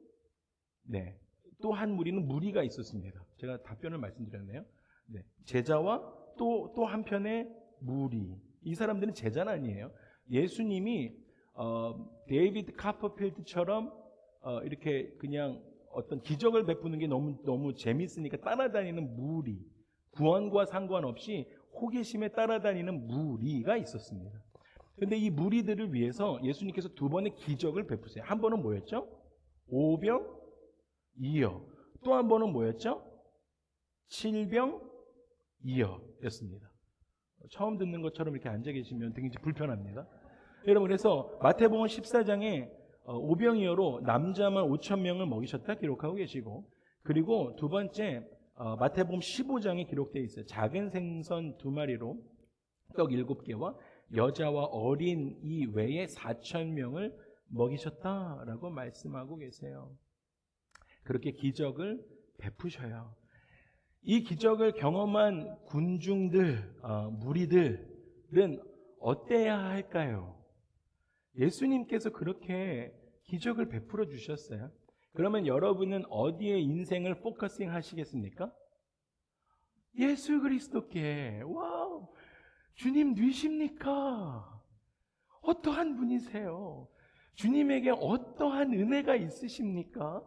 또 한 무리는 무리가 있었습니다. 제가 답변을 말씀드렸네요. 제자와 또 한편의 무리. 이 사람들은 제자는 아니에요. 예수님이 데이비드 카퍼필드처럼 이렇게 그냥 어떤 기적을 베푸는 게 너무 재밌으니까 따라다니는 무리, 구원과 상관없이 호기심에 따라다니는 무리가 있었습니다. 그런데 이 무리들을 위해서 예수님께서 두 번의 기적을 베푸세요. 한 번은 뭐였죠? 5병 2여. 또 한 번은 뭐였죠? 7병 2여였습니다. 처음 듣는 것처럼 이렇게 앉아 계시면 되게 불편합니다. 여러분, 그래서 마태복음 14장에 5병 2여로 남자만 5,000명을 먹이셨다 기록하고 계시고, 그리고 두 번째 마태복음 15장에 기록되어 있어요. 작은 생선 2마리로 떡 7개와 여자와 어린 이 외에 4,000명을 먹이셨다라고 말씀하고 계세요. 그렇게 기적을 베푸셔요. 이 기적을 경험한 군중들, 무리들은 어때야 할까요? 예수님께서 그렇게 기적을 베풀어 주셨어요. 그러면 여러분은 어디에 인생을 포커싱 하시겠습니까? 예수 그리스도께. 와우, 주님 누이십니까? 어떠한 분이세요? 주님에게 어떠한 은혜가 있으십니까?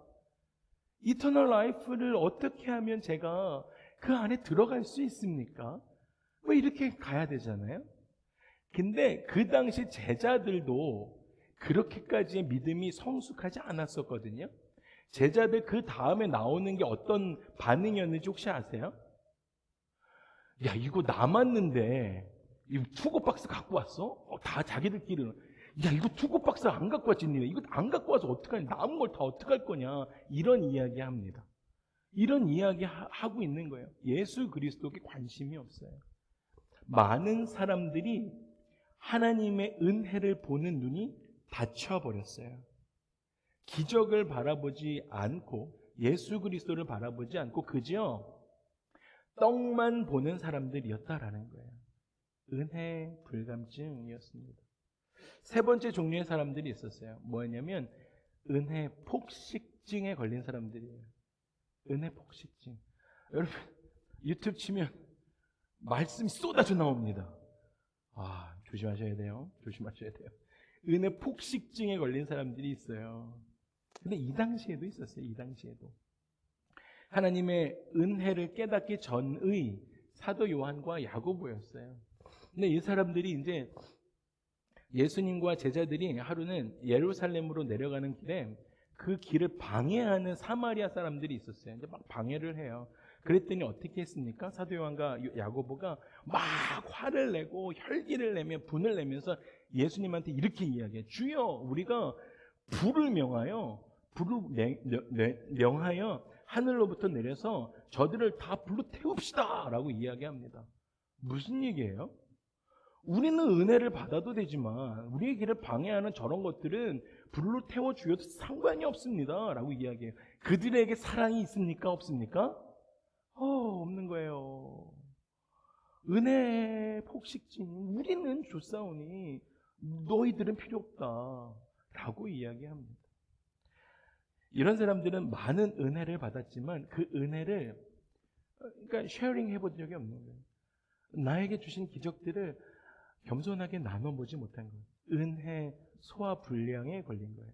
이터널 라이프를 어떻게 하면 제가 그 안에 들어갈 수 있습니까? 뭐 이렇게 가야 되잖아요. 근데 그 당시 제자들도 그렇게까지의 믿음이 성숙하지 않았었거든요. 제자들 그 다음에 나오는 게 어떤 반응이었는지 혹시 아세요? 야, 이거 남았는데 이 투고박스 갖고 왔어? 다 자기들끼리는 야, 이거 투고박스 안 갖고 왔지 니네. 이거 안 갖고 와서 어떡하냐. 남은 걸 다 어떡할 거냐. 이런 이야기 합니다. 이런 이야기 하고 있는 거예요. 예수 그리스도께 관심이 없어요. 많은 사람들이 하나님의 은혜를 보는 눈이 닫혀버렸어요. 기적을 바라보지 않고 예수 그리스도를 바라보지 않고 그저 떡만 보는 사람들이었다라는 거예요. 은혜 불감증이었습니다. 세 번째 종류의 사람들이 있었어요. 뭐였냐면 은혜 폭식증에 걸린 사람들이에요. 은혜 폭식증. 여러분 유튜브 치면 말씀이 쏟아져 나옵니다. 조심하셔야 돼요. 조심하셔야 돼요. 은혜 폭식증에 걸린 사람들이 있어요. 근데 이 당시에도 있었어요. 이 당시에도. 하나님의 은혜를 깨닫기 전의 사도 요한과 야고보였어요. 근데 이 사람들이 이제 예수님과 제자들이 하루는 예루살렘으로 내려가는 길에 그 길을 방해하는 사마리아 사람들이 있었어요. 이제 막 방해를 해요. 그랬더니 어떻게 했습니까? 사도 요한과 야고보가 막 화를 내고 혈기를 내며 분을 내면서 예수님한테 이렇게 이야기해요. 주여, 우리가 불을 명하여 하늘로부터 내려서 저들을 다 불로 태웁시다 라고 이야기합니다. 무슨 얘기예요? 우리는 은혜를 받아도 되지만 우리의 길을 방해하는 저런 것들은 불로 태워 주어도 상관이 없습니다 라고 이야기해요. 그들에게 사랑이 있습니까? 없습니까? 없는 거예요. 은혜 폭식증, 우리는 좋사오니 너희들은 필요 없다 라고 이야기합니다. 이런 사람들은 많은 은혜를 받았지만 그 은혜를 그러니까 쉐어링 해본 적이 없는 거예요. 나에게 주신 기적들을 겸손하게 나눠보지 못한 거예요. 은혜 소화 불량에 걸린 거예요.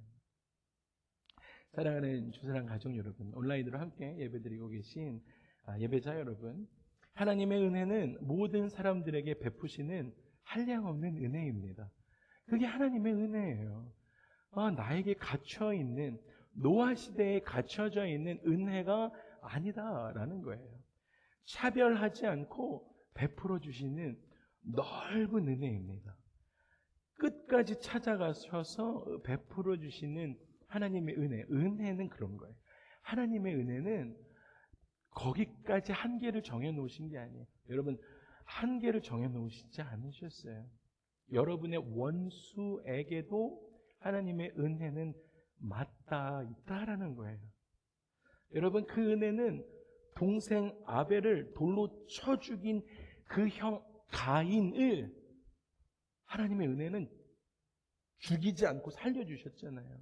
사랑하는 주사랑 가족 여러분, 온라인으로 함께 예배드리고 계신 예배자 여러분, 하나님의 은혜는 모든 사람들에게 베푸시는 한량없는 은혜입니다. 그게 하나님의 은혜예요. 나에게 갇혀있는, 노아 시대에 갇혀져 있는 은혜가 아니다라는 거예요. 차별하지 않고 베풀어 주시는 넓은 은혜입니다. 끝까지 찾아가셔서 베풀어 주시는 하나님의 은혜. 은혜는 그런 거예요. 하나님의 은혜는 거기까지 한계를 정해놓으신 게 아니에요. 여러분, 한계를 정해놓으시지 않으셨어요. 여러분의 원수에게도 하나님의 은혜는 맞다 있다라는 거예요. 여러분, 그 은혜는 동생 아벨을 돌로 쳐 죽인 그 형 가인을 하나님의 은혜는 죽이지 않고 살려주셨잖아요.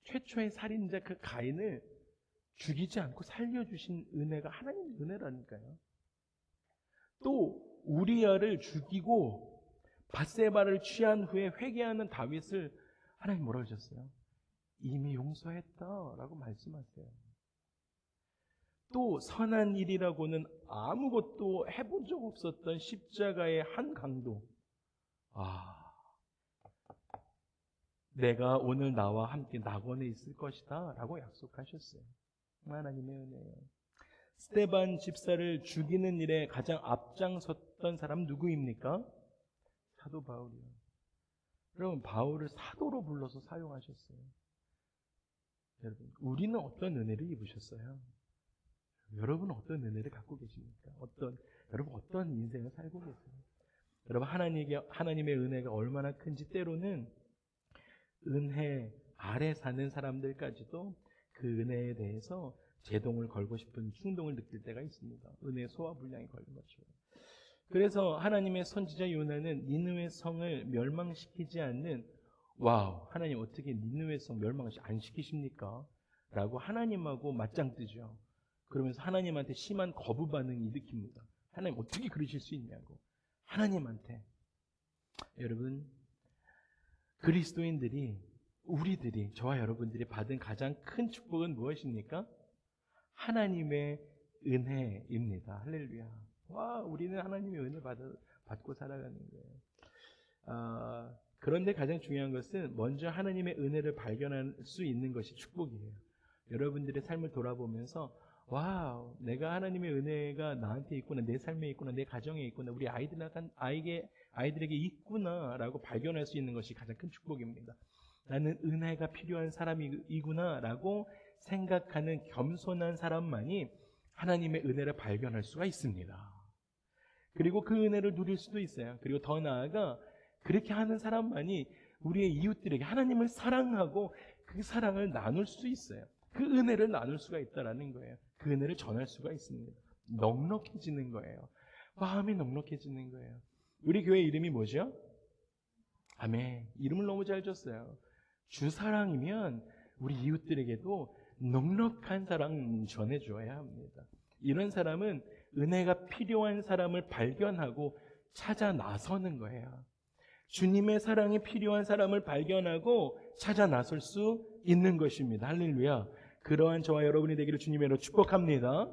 최초의 살인자 그 가인을 죽이지 않고 살려주신 은혜가 하나님의 은혜라니까요. 또 우리아를 죽이고 밧세바를 취한 후에 회개하는 다윗을 하나님 뭐라고 하셨어요? 이미 용서했다라고 말씀하세요. 또 선한 일이라고는 아무것도 해본 적 없었던 십자가의 한 강도, 내가 오늘 나와 함께 낙원에 있을 것이다 라고 약속하셨어요. 하나님의 은혜예요. 스데반 집사를 죽이는 일에 가장 앞장섰던 사람 누구입니까? 사도 바울이요. 여러분, 바울을 사도로 불러서 사용하셨어요. 여러분, 우리는 어떤 은혜를 입으셨어요? 여러분은 어떤 은혜를 갖고 계십니까? 여러분 어떤 인생을 살고 계세요? 여러분, 하나님의 은혜가 얼마나 큰지 때로는 은혜 아래 사는 사람들까지도 그 은혜에 대해서 제동을 걸고 싶은 충동을 느낄 때가 있습니다. 은혜의 소화불량이 걸린 것이죠. 그래서 하나님의 선지자 요나는 니느웨 성을 멸망시키지 않는, 하나님 어떻게 니느웨 성 멸망 안 시키십니까? 라고 하나님하고 맞짱 뜨죠. 그러면서 하나님한테 심한 거부 반응을 일으킵니다. 하나님 어떻게 그러실 수 있냐고. 하나님한테. 여러분, 그리스도인들이, 우리들이, 저와 여러분들이 받은 가장 큰 축복은 무엇입니까? 하나님의 은혜입니다. 할렐루야. 우리는 하나님의 은혜 받고 살아가는 거예요. 그런데 가장 중요한 것은 먼저 하나님의 은혜를 발견할 수 있는 것이 축복이에요. 여러분들의 삶을 돌아보면서 내가 하나님의 은혜가 나한테 있구나, 내 삶에 있구나, 내 가정에 있구나, 우리 아이들에게 있구나라고 발견할 수 있는 것이 가장 큰 축복입니다. 나는 은혜가 필요한 사람이구나라고 생각하는 겸손한 사람만이 하나님의 은혜를 발견할 수가 있습니다. 그리고 그 은혜를 누릴 수도 있어요. 그리고 더 나아가 그렇게 하는 사람만이 우리의 이웃들에게 하나님을 사랑하고 그 사랑을 나눌 수 있어요. 그 은혜를 나눌 수가 있다는 거예요. 그 은혜를 전할 수가 있습니다. 넉넉해지는 거예요. 마음이 넉넉해지는 거예요. 우리 교회 이름이 뭐죠? 아멘. 이름을 너무 잘 줬어요. 주사랑이면 우리 이웃들에게도 넉넉한 사랑 전해줘야 합니다. 이런 사람은 은혜가 필요한 사람을 발견하고 찾아 나서는 거예요. 주님의 사랑이 필요한 사람을 발견하고 찾아 나설 수 있는 것입니다. 할렐루야. 그러한 저와 여러분이 되기를 주님의 이름으로 축복합니다.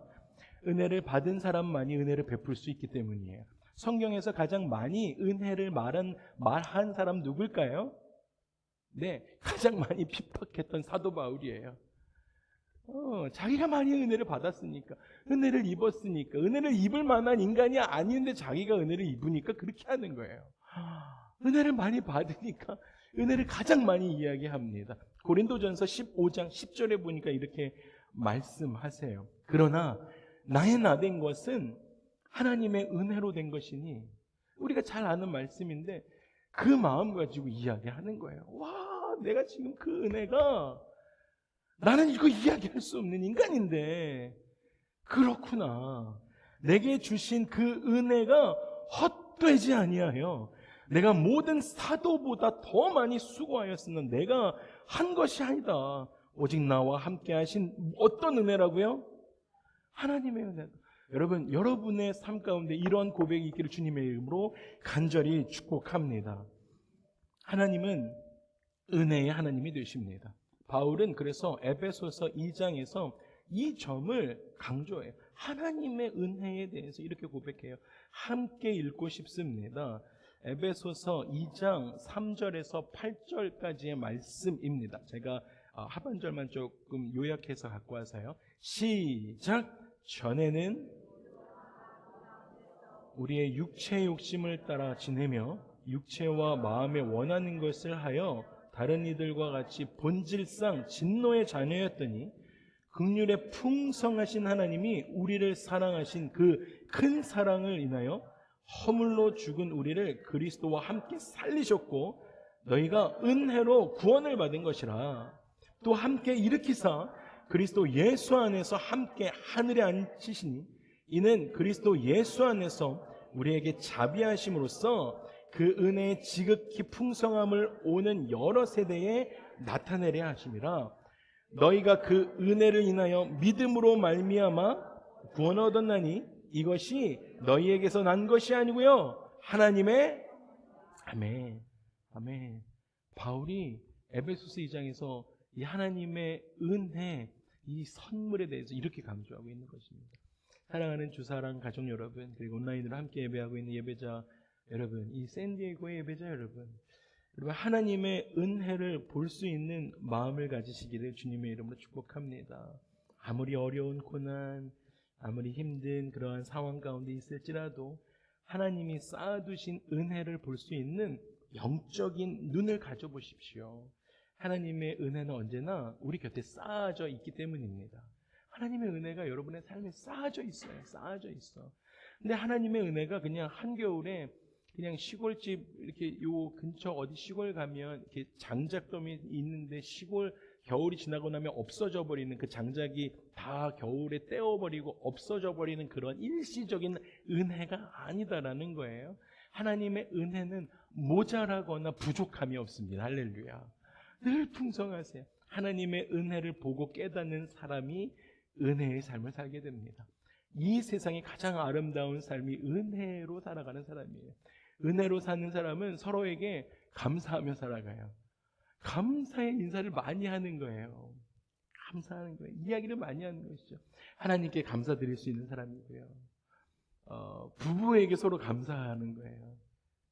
은혜를 받은 사람만이 은혜를 베풀 수 있기 때문이에요. 성경에서 가장 많이 은혜를 말한 사람 누굴까요? 네, 가장 많이 핍박했던 사도 바울이에요. 자기가 많이 은혜를 받았으니까, 은혜를 입었으니까, 은혜를 입을 만한 인간이 아닌데 자기가 은혜를 입으니까 그렇게 하는 거예요. 은혜를 많이 받으니까 은혜를 가장 많이 이야기합니다. 고린도전서 15장 10절에 보니까 이렇게 말씀하세요. 그러나 나의 나된 것은 하나님의 은혜로 된 것이니, 우리가 잘 아는 말씀인데 그 마음 가지고 이야기하는 거예요. 내가 지금 그 은혜가, 나는 이거 이야기할 수 없는 인간인데 그렇구나. 내게 주신 그 은혜가 헛되지 아니하여 내가 모든 사도보다 더 많이 수고하였으나 내가 한 것이 아니다. 오직 나와 함께 하신 어떤 은혜라고요? 하나님의 은혜. 여러분, 여러분의 삶 가운데 이런 고백이 있기를 주님의 이름으로 간절히 축복합니다. 하나님은 은혜의 하나님이 되십니다. 바울은 그래서 에베소서 2장에서 이 점을 강조해요. 하나님의 은혜에 대해서 이렇게 고백해요. 함께 읽고 싶습니다. 에베소서 2장 3절에서 8절까지의 말씀입니다. 제가 하반절만 조금 요약해서 갖고 와서요. 시작! 전에는 우리의 육체의 욕심을 따라 지내며 육체와 마음에 원하는 것을 하여 다른 이들과 같이 본질상 진노의 자녀였더니 긍휼의 풍성하신 하나님이 우리를 사랑하신 그 큰 사랑을 인하여 허물로 죽은 우리를 그리스도와 함께 살리셨고 너희가 은혜로 구원을 받은 것이라. 또 함께 일으키사 그리스도 예수 안에서 함께 하늘에 앉히시니 이는 그리스도 예수 안에서 우리에게 자비하심으로써 그 은혜의 지극히 풍성함을 오는 여러 세대에 나타내려 하심이라. 너희가 그 은혜를 인하여 믿음으로 말미암아 구원을 얻었나니 이것이 너희에게서 난 것이 아니고요 하나님의 아멘. 아멘. 바울이 에베소서 2장에서 이 하나님의 은혜, 이 선물에 대해서 이렇게 강조하고 있는 것입니다. 사랑하는 주사랑 가족 여러분, 그리고 온라인으로 함께 예배하고 있는 예배자 여러분, 이 샌디에고의 예배자 여러분, 하나님의 은혜를 볼 수 있는 마음을 가지시기를 주님의 이름으로 축복합니다. 아무리 어려운 고난, 아무리 힘든 그러한 상황 가운데 있을지라도 하나님이 쌓아두신 은혜를 볼 수 있는 영적인 눈을 가져보십시오. 하나님의 은혜는 언제나 우리 곁에 쌓아져 있기 때문입니다. 하나님의 은혜가 여러분의 삶에 쌓아져 있어요. 쌓아져 있어. 근데 하나님의 은혜가 그냥 한겨울에 그냥 시골집 이렇게 요 근처 어디 시골 가면 이렇게 장작돔이 있는데 시골 겨울이 지나고 나면 없어져 버리는 그 장작이 다 겨울에 떼어버리고 없어져 버리는 그런 일시적인 은혜가 아니다라는 거예요. 하나님의 은혜는 모자라거나 부족함이 없습니다. 할렐루야. 늘 풍성하세요. 하나님의 은혜를 보고 깨닫는 사람이 은혜의 삶을 살게 됩니다. 이 세상의 가장 아름다운 삶이 은혜로 살아가는 사람이에요. 은혜로 사는 사람은 서로에게 감사하며 살아가요. 감사의 인사를 많이 하는 거예요. 감사하는 거예요. 이야기를 많이 하는 것이죠. 하나님께 감사드릴 수 있는 사람이고요. 부부에게 서로 감사하는 거예요.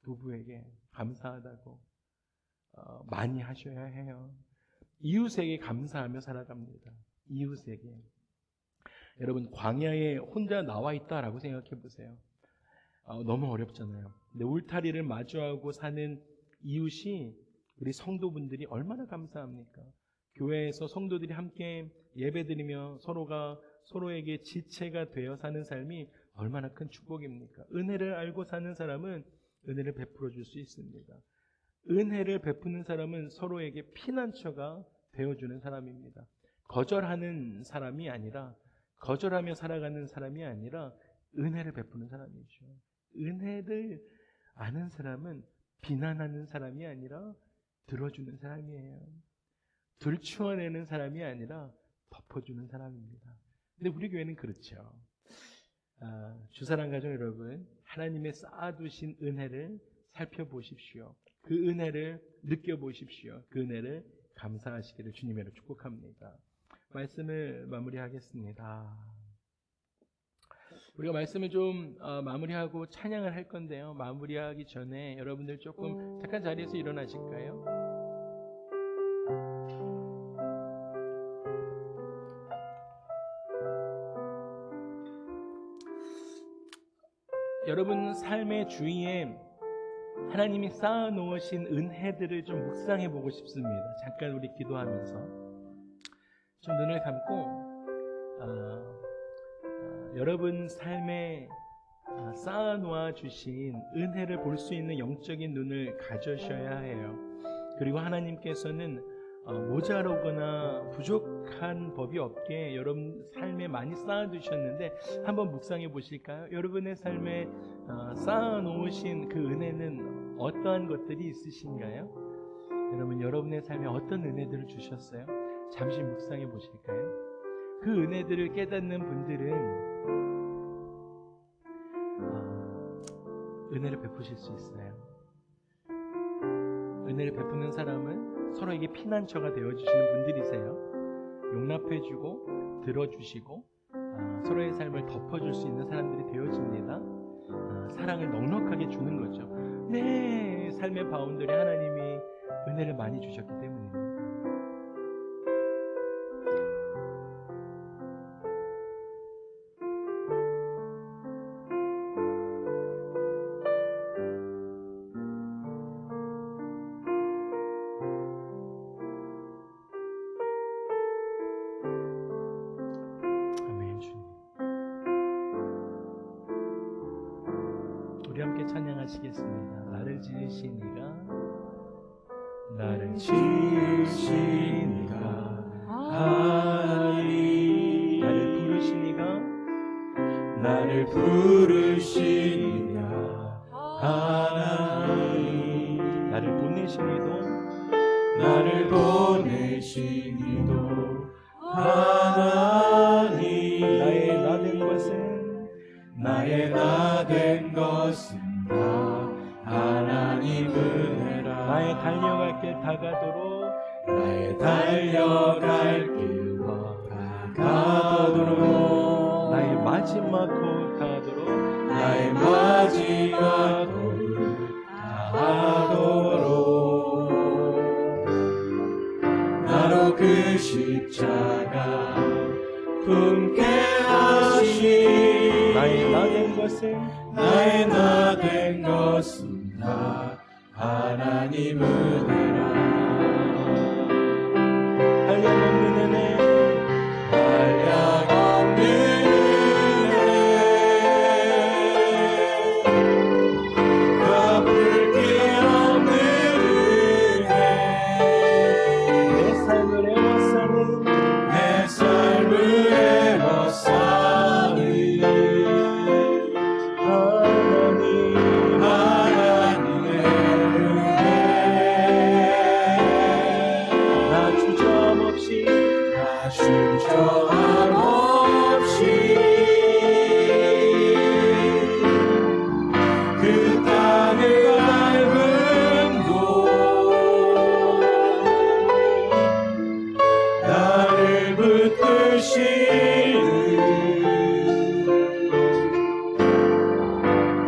부부에게 감사하다고 많이 하셔야 해요. 이웃에게 감사하며 살아갑니다. 이웃에게. 여러분, 광야에 혼자 나와 있다라고 생각해 보세요. 너무 어렵잖아요. 근데 울타리를 마주하고 사는 이웃이 우리 성도분들이 얼마나 감사합니까? 교회에서 성도들이 함께 예배드리며 서로가 서로에게 지체가 되어 사는 삶이 얼마나 큰 축복입니까? 은혜를 알고 사는 사람은 은혜를 베풀어 줄 수 있습니다. 은혜를 베푸는 사람은 서로에게 피난처가 되어주는 사람입니다. 거절하는 사람이 아니라, 거절하며 살아가는 사람이 아니라 은혜를 베푸는 사람이죠. 은혜를 아는 사람은 비난하는 사람이 아니라 들어주는 사람이에요. 들추어내는 사람이 아니라 덮어주는 사람입니다. 근데 우리 교회는 그렇죠. 주사랑 가족 여러분, 하나님의 쌓아두신 은혜를 살펴보십시오. 그 은혜를 느껴보십시오. 그 은혜를 감사하시기를 주님으로 축복합니다. 말씀을 마무리하겠습니다. 우리가 말씀을 좀 마무리하고 찬양을 할 건데요. 마무리하기 전에 여러분들 조금 잠깐 자리에서 일어나실까요? 여러분 삶의 주위에 하나님이 쌓아놓으신 은혜들을 좀 묵상해 보고 싶습니다. 잠깐 우리 기도하면서 좀 눈을 감고 여러분 삶에 쌓아놓아 주신 은혜를 볼 수 있는 영적인 눈을 가져셔야 해요. 그리고 하나님께서는 모자라거나 부족한 법이 없게 여러분 삶에 많이 쌓아두셨는데 한번 묵상해 보실까요? 여러분의 삶에 쌓아놓으신 그 은혜는 어떠한 것들이 있으신가요? 여러분, 여러분의 삶에 어떤 은혜들을 주셨어요? 잠시 묵상해 보실까요? 그 은혜들을 깨닫는 분들은 은혜를 베푸실 수 있어요. 은혜를 베푸는 사람은 서로에게 피난처가 되어주시는 분들이세요. 용납해주고 들어주시고 서로의 삶을 덮어줄 수 있는 사람들이 되어집니다. 사랑을 넉넉하게 주는 거죠. 내 삶의 바운더리 하나님이 은혜를 많이 주셨기 때문입니다. 우리 함께 찬양하시겠습니다. 나를 지으신 이가, 나를 지으신 이가 하나님, 나를 부르신 이가, 나를 부르신 이가 하나님, 나를 보내신 이도, 나를 보내신 이도 하나님 나의 나된 것은 나의 나된 것은 다 하나님 은혜라 나의 달려갈 길 다가도록 나의 달려갈 길 다가도록 나의 마지막 호흡 다하도록 나의 마지막 호흡 다하도록 나로 그 십자가 품게 하시 나의 나된 것은 나의 나된 것은 다 하나님 은혜라 한량없는 은혜 한량없는 은혜 갚을 길 없는 은혜 내 삶을 애워싸는 내 삶을 애워싸는 하나님의 은혜 나 주저함 없이 나 주저함 없이 그 땅을 밟은 곳 나를 붙드시는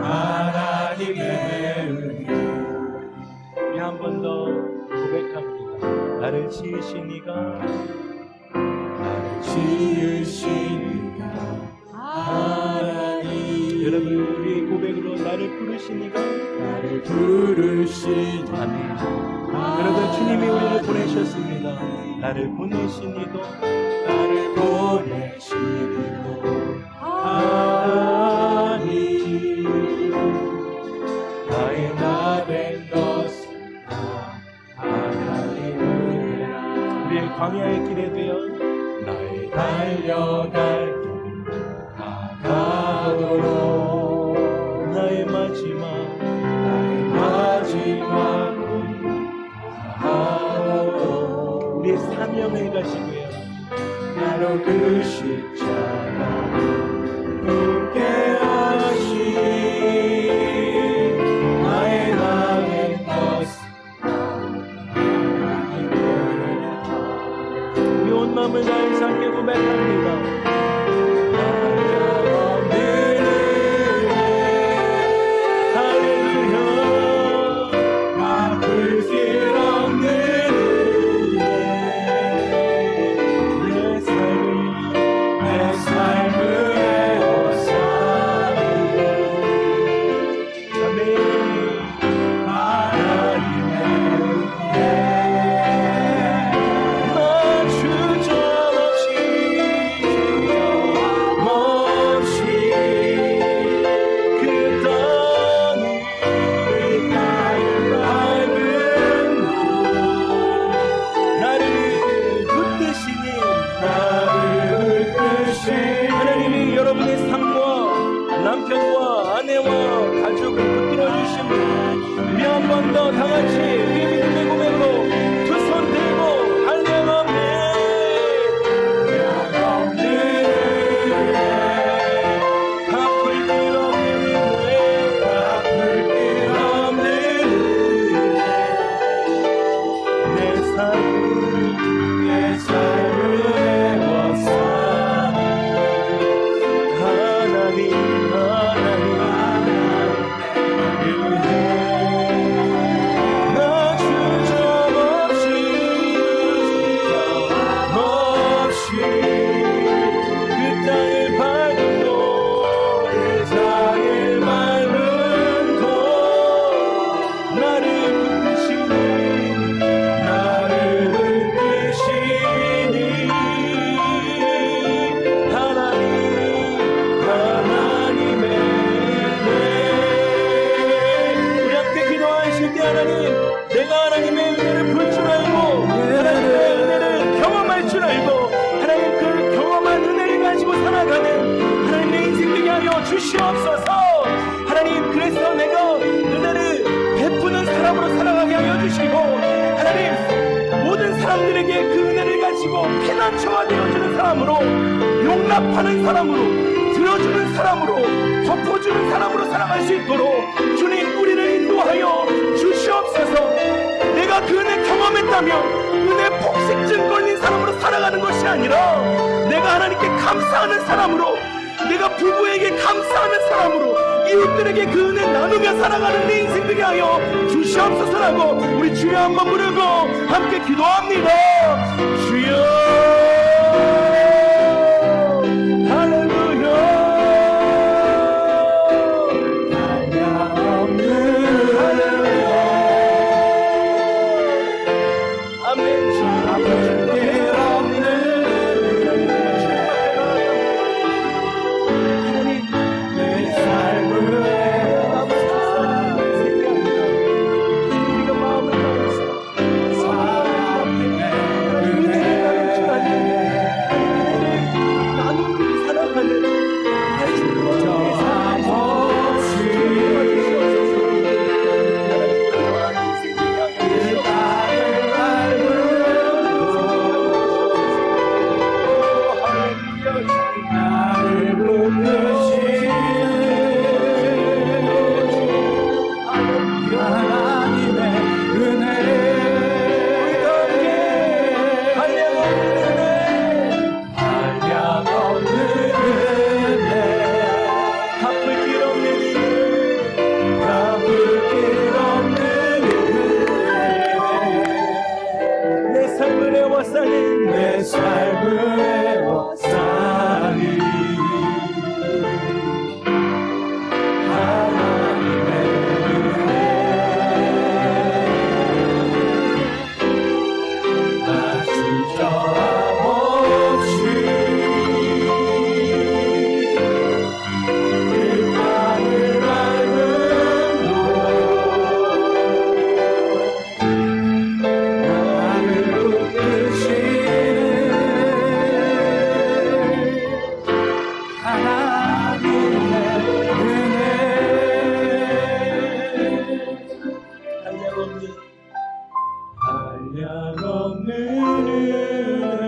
하나님의 은혜 우리 한 번 더 고백합니다. 나를 지으신 이가 나를 지으시니까 하나님 여러분 우리 고백으로 나를 부르신 이가 나를 부르시니 아멘. 여러분 주님이 우리를 보내셨습니다. 나를 보내신 이도 나를 보내시니도 하나님 나의 나된 것은 다 하나님이라 우리의 광야의 길에 되어 나의 달려갈 길 다가도록 나의 마지막 나의 마지막 다하도록 우리의 사명을 가시고요. 나로 그 십자가 품게 하시 나의 나된 것은 하나님의 우리 온 마음을 다해서 함께 고백합니다. 한량없는 할렐루야. 갚을 길 없는 내 삶을 내 삶을 애워싸는 아멘. 하나님의 은혜 나 주저함 없이 없이 그 땅을 나를 밟은 나를 붙드시니 나를 붙드신 하나님이 여러분의 삶과 남편과 아내와 가족을 붙들어 주시며 우리 한 번 더 다 같이 우리 믿음의 고백으로 두 손 들고 한량없네 없는 갚을 길 없는 은혜 갚을 길 없는 내 삶을 내 삶을 애워싸는 하나님 은혜 나 주저함 없이 없이 그 땅을 밟은 곳 그 땅을 밟은 곳 나를 붙드시니 나를 붙드시니 하나님의 은혜 우리 함께 기도하실 때 하나님 내가 하나님의 은혜를 볼 줄 알고 하나님의 은혜를 경험할 줄 알고 하나님 그 경험한 은혜를 가지고 살아가는 하나님 내 인생 되게 하여 주시옵소서. 하나님 그래서 내가 은혜를 베푸는 사람으로 살아가게 하여 주시고 하나님 모든 사람들에게 그 은혜를 가지고 피난처가 되어주는 사람으로, 용납하는 사람으로, 들어주는 사람으로, 덮어주는 사람으로 살아갈 수 있도록 주님 우리를 인도하여 주시옵소서. 내가 그 은혜 경험했다면 은혜 폭식증 걸린 사람으로 살아가는 것이 아니라 내가 하나님께 감사하는 사람으로, 내가 부부에게 감사하는 사람으로, 이웃들에게 그 은혜 나누며 살아가는 내 인생 되게 하여 주시옵소서라고 우리 주여 한번 부르고 함께 기도합니다. 주여 할렐루야. 아멘. 주 앞에 없는 내 삶을 우리가 마음을 다해서 나누고 살아가는 내 삶을 애워싸니 하나님의 은혜 나 주저함 없이 그 땅을 밟은 나를 웃으시 한량없는 은혜.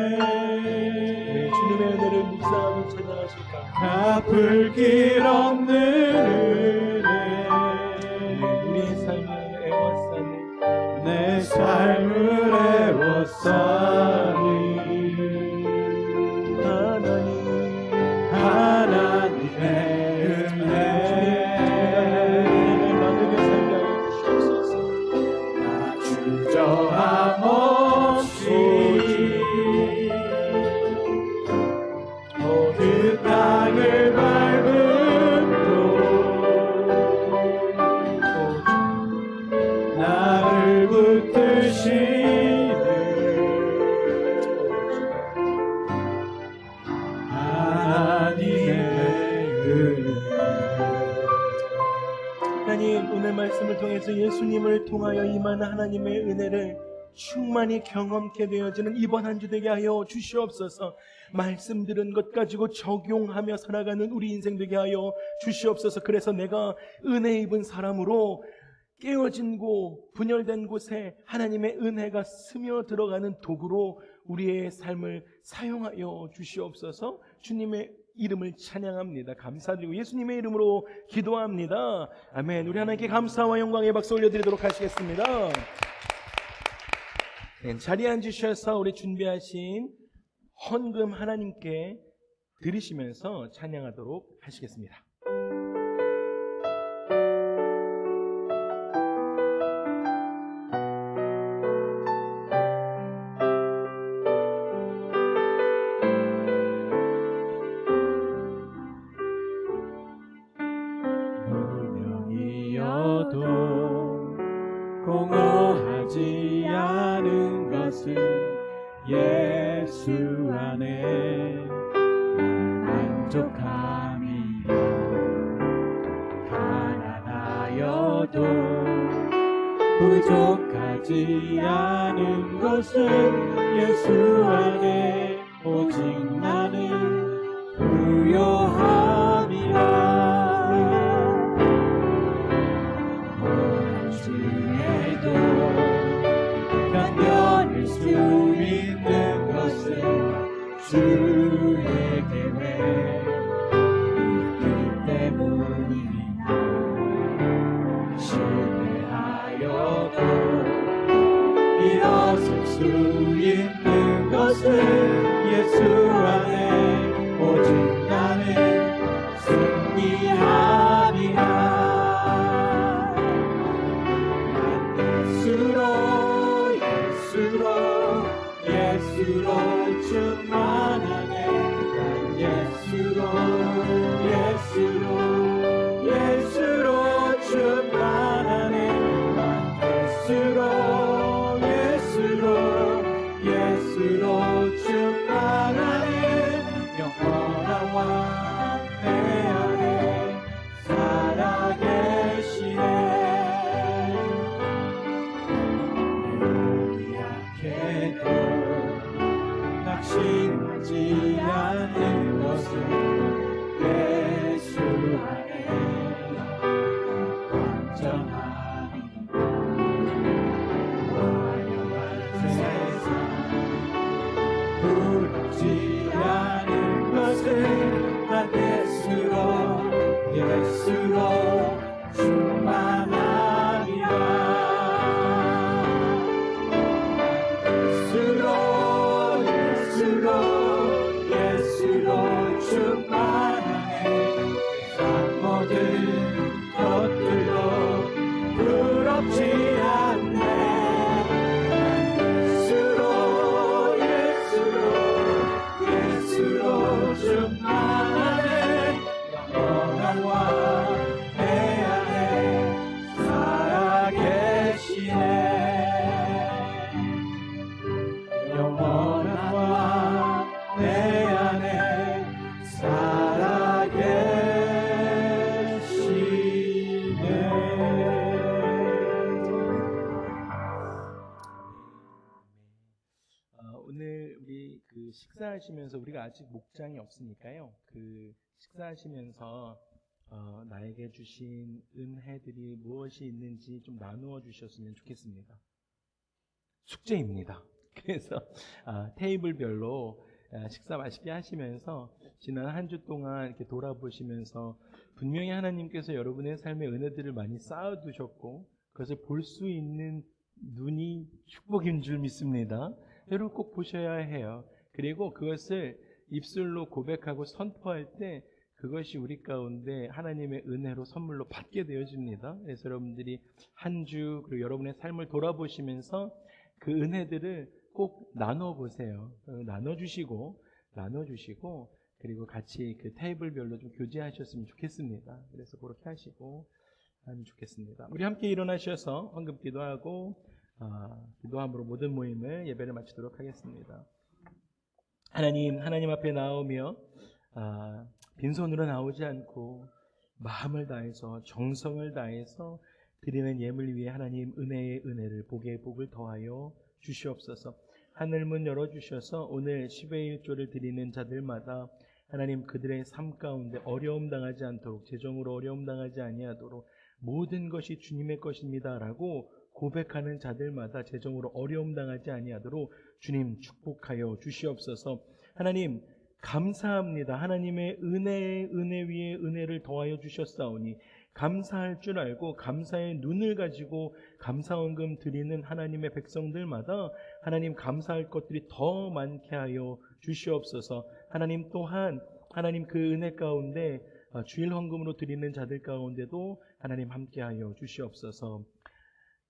네, 주님의 은혜를 묵상하며 찬양하실까? 갚을 길 없는 은혜. 내 삶을 애워싸니 내 삶을 애워싸니 하나님의 은혜 나누며 살게 하여 주시옵소서. 나 주저함 없이 그 땅을 밟은 또 나를 붙드시는 하나님의 은혜. 하나님, 오늘 말씀을 통해서 예수님을 통하여 임한 하나님의 은혜를 충만히 경험케 되어지는 이번 한 주 되게 하여 주시옵소서. 말씀 들은 것 가지고 적용하며 살아가는 우리 인생 되게 하여 주시옵소서. 그래서 내가 은혜 입은 사람으로 깨어진 곳, 분열된 곳에 하나님의 은혜가 스며들어가는 도구로 우리의 삶을 사용하여 주시옵소서. 주님의 이름을 찬양합니다. 감사드리고 예수님의 이름으로 기도합니다. 아멘. 우리 하나님께 감사와 영광의 박수 올려드리도록 하시겠습니다. 네, 자리에 앉으셔서 우리 준비하신 헌금 하나님께 드리시면서 찬양하도록 하시겠습니다. 공허하지 않은 것은 예수 안에 만족함이요. 가난하여도 부족하지 않은 것은 예수 안에 오직 나는 부요함이라. 견뎌낼 수 있는 것은 일어설 수 있는 것은 예수 안에 오직 나는 승리함이라. 예수로 충만하네. 난 예수로 충만하네. 난 예수로 충만하네. 영원한 왕 내 안에 살아계시네. 약해도 낙심하지 않는 것은 예수 안에 완전한 화려한 세상. 부럽지 않은 것은 난 예수로 충만함이라. 예수로 충만하네. 세상 모든 것들로 부럽지 않네. 예수로 충만하네. 영원한 왕 내 안에 살아계시네. 영원한 왕 내 안에 살아계시네. 오늘 우리 그 식사하시면서, 우리가 아직 목장이 없으니까요, 그 식사하시면서 나에게 주신 은혜들이 무엇이 있는지 좀 나누어 주셨으면 좋겠습니다. 숙제입니다. 그래서 테이블별로 식사 맛있게 하시면서 지난 한 주 동안 이렇게 돌아보시면서 분명히 하나님께서 여러분의 삶의 은혜들을 많이 쌓아두셨고 그것을 볼 수 있는 눈이 축복인 줄 믿습니다. 여러분 꼭 보셔야 해요. 그리고 그것을 입술로 고백하고 선포할 때 그것이 우리 가운데 하나님의 은혜로 선물로 받게 되어집니다. 그래서 여러분들이 한 주 그리고 여러분의 삶을 돌아보시면서 그 은혜들을 꼭 나눠보세요. 나눠주시고 그리고 같이 그 테이블별로 좀 교제하셨으면 좋겠습니다. 그래서 그렇게 하시고 하면 좋겠습니다. 우리 함께 일어나셔서 황금 기도하고 기도함으로 모든 모임을 예배를 마치도록 하겠습니다. 하나님 앞에 나오며 빈손으로 나오지 않고 마음을 다해서 정성을 다해서 드리는 예물 위에 하나님 은혜의 은혜를 복의 복을 더하여 주시옵소서. 하늘문 열어주셔서 오늘 10의 1조를 드리는 자들마다 하나님 그들의 삶 가운데 어려움 당하지 않도록, 재정으로 어려움 당하지 아니하도록 모든 것이 주님의 것입니다라고 고백하는 자들마다 재정으로 어려움 당하지 아니하도록 주님 축복하여 주시옵소서. 하나님 감사합니다. 하나님의 은혜 위에 은혜를 더하여 주셨사오니 감사할 줄 알고 감사의 눈을 가지고 감사원금 드리는 하나님의 백성들마다 하나님 감사할 것들이 더 많게 하여 주시옵소서. 하나님 또한 하나님 그 은혜 가운데 주일 헌금으로 드리는 자들 가운데도 하나님 함께하여 주시옵소서.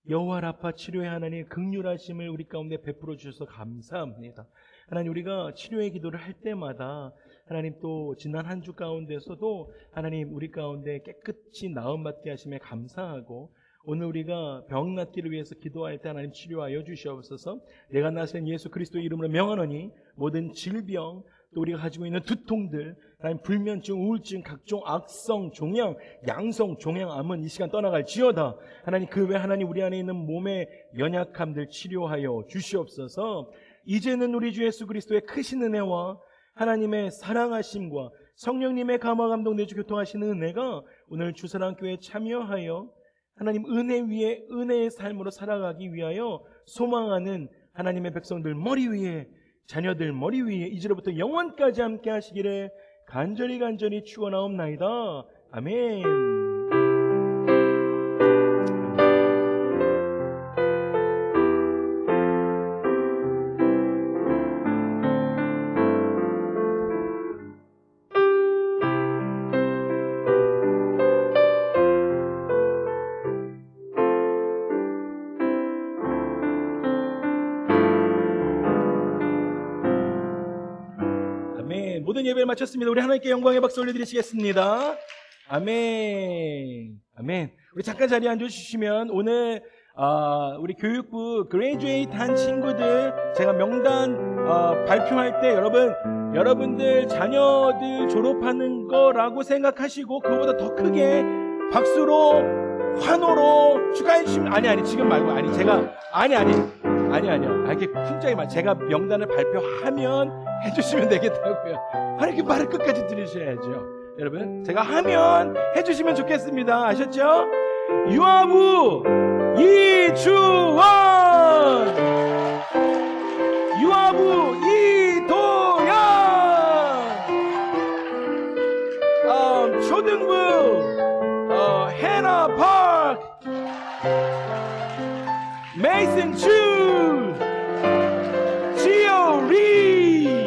여호와 라파 치료의 하나님 긍휼하심을 우리 가운데 베풀어 주셔서 감사합니다. 하나님 우리가 치료의 기도를 할 때마다 하나님 또 지난 한 주 가운데서도 하나님 우리 가운데 깨끗이 나음 받게 하심에 감사하고 오늘 우리가 병 낫기를 위해서 기도할 때 하나님 치료하여 주시옵소서. 내가 나선 예수 그리스도의 이름으로 명하노니 모든 질병 또 우리가 가지고 있는 두통들 하나님 불면증, 우울증, 각종 악성, 종양, 양성, 종양암은 이 시간 떠나갈지어다. 하나님 그 외 하나님 우리 안에 있는 몸의 연약함들 치료하여 주시옵소서. 이제는 우리 주 예수 그리스도의 크신 은혜와 하나님의 사랑하심과 성령님의 감화 감동 내주 교통하시는 은혜가 오늘 주사랑교회에 참여하여 하나님 은혜 위에 은혜의 삶으로 살아가기 위하여 소망하는 하나님의 백성들 머리 위에 자녀들 머리 위에 이제로부터 영원까지 함께 하시기를 간절히 축원하옵나이다. 아멘. 예배를 마쳤습니다. 우리 하나님께 영광의 박수 올려드리시겠습니다. 아멘. 아멘. 우리 잠깐 자리에 앉아주시면 오늘 우리 교육부 그레이듀에이트 한 친구들 제가 명단 발표할 때 여러분들 자녀들 졸업하는 거라고 생각하시고 그보다 더 크게 박수로 환호로 축하해 주시면 아니 지금 말고 아니요 이렇게 풍자히 말 제가 명단을 발표하면 해주시면 되겠다고요. 이렇게 말을 끝까지 들으셔야죠. 여러분 제가 하면 해주시면 좋겠습니다. 아셨죠? 유아부 이주원, 유아부 이도현, 초등부 해나 파크, 메이슨 주, 지오리.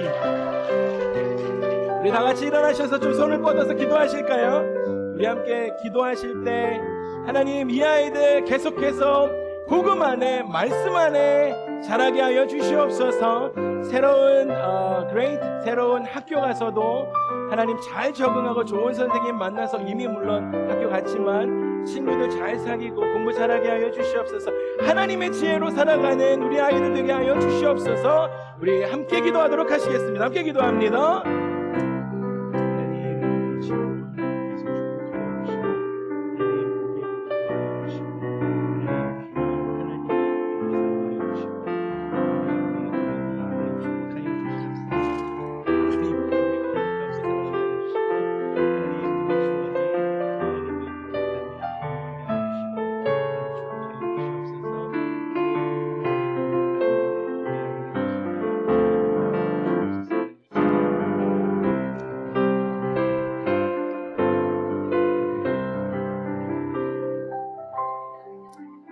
우리 다 같이 일어나셔서 좀 손을 뻗어서 기도하실까요? 우리 함께 기도하실 때 하나님 이 아이들 계속해서 복음 안에 말씀 안에 자라게 하여 주시옵소서. 새로운 학교 가서도 하나님 잘 적응하고 좋은 선생님 만나서 이미 물론 학교 갔지만 친구들 잘 사귀고 공부 잘하게 하여 주시옵소서. 하나님의 지혜로 살아가는 우리 아이들 되게 하여 주시옵소서. 우리 함께 기도하도록 하시겠습니다. 함께 기도합니다.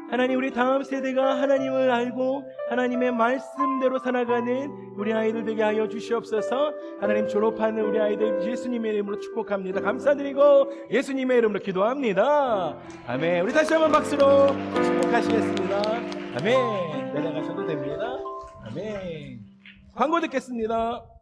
하나님 우리 다음 세대가 하나님을 알고 하나님의 말씀대로 살아가는 우리 아이들 되게 하여 주시옵소서. 하나님 졸업하는 우리 아이들 예수님의 이름으로 축복합니다. 감사드리고 예수님의 이름으로 기도합니다. 아멘. 우리 다시 한번 박수로 축복하시겠습니다. 아멘. 내려가셔도 됩니다. 아멘. 광고 듣겠습니다.